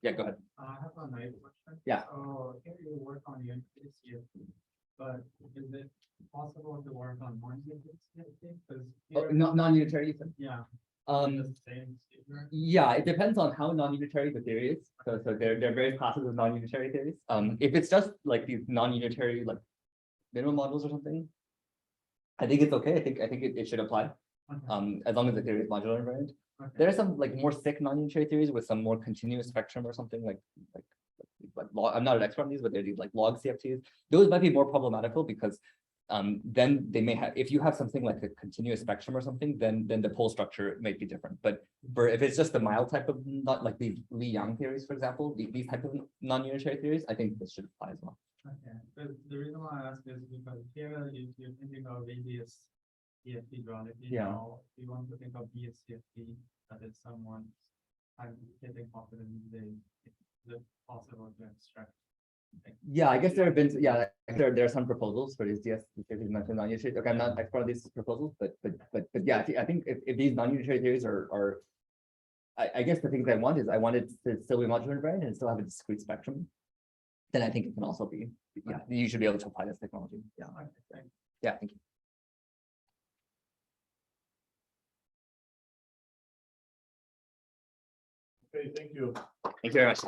[SPEAKER 3] Yeah, go ahead.
[SPEAKER 2] I have a nice question.
[SPEAKER 3] Yeah.
[SPEAKER 2] So here you work on the CFT, but is it possible to work on non-unitary CFT? Because
[SPEAKER 3] non-unitary.
[SPEAKER 2] yeah,
[SPEAKER 3] Yeah, it depends on how non-unitary the theory is. So there are various classes of non-unitary theories. If it's just like these non-unitary like minimum models or something, I think it's okay. I think it should apply. As long as the theory is modular invariant. There are some like more sick non-unitary theories with some more continuous spectrum or something like log. I'm not an expert on these, but they're these like log CFTs. Those might be more problematical because then they may have, if you have something like a continuous spectrum or something, then the pole structure might be different. But for if it's just the mild type of, not like the Li-Yang theories, for example, these type of non-unitary theories, I think this should apply as well.
[SPEAKER 7] Okay, but the reason why I ask is because here you're thinking of radius CFT drawn. If you know, if you want to think of B as CFT, that is someone I'm getting confident is it possible to extract?
[SPEAKER 3] Yeah, I guess there have been, there are some proposals for these DS, you mentioned non-unitary. Okay, I'm not expert on these proposals, but yeah, I think if these non-unitary theories are, I guess the things I want is I want it to still be modular invariant and still have a discrete spectrum. Then I think it can also be, yeah, you should be able to apply this technology. Yeah. Yeah, thank you.
[SPEAKER 1] Okay, thank you.
[SPEAKER 3] Thank you very much.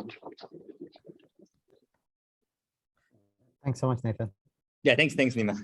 [SPEAKER 4] Thanks so much, Nathan.
[SPEAKER 3] Yeah, thanks, Nima.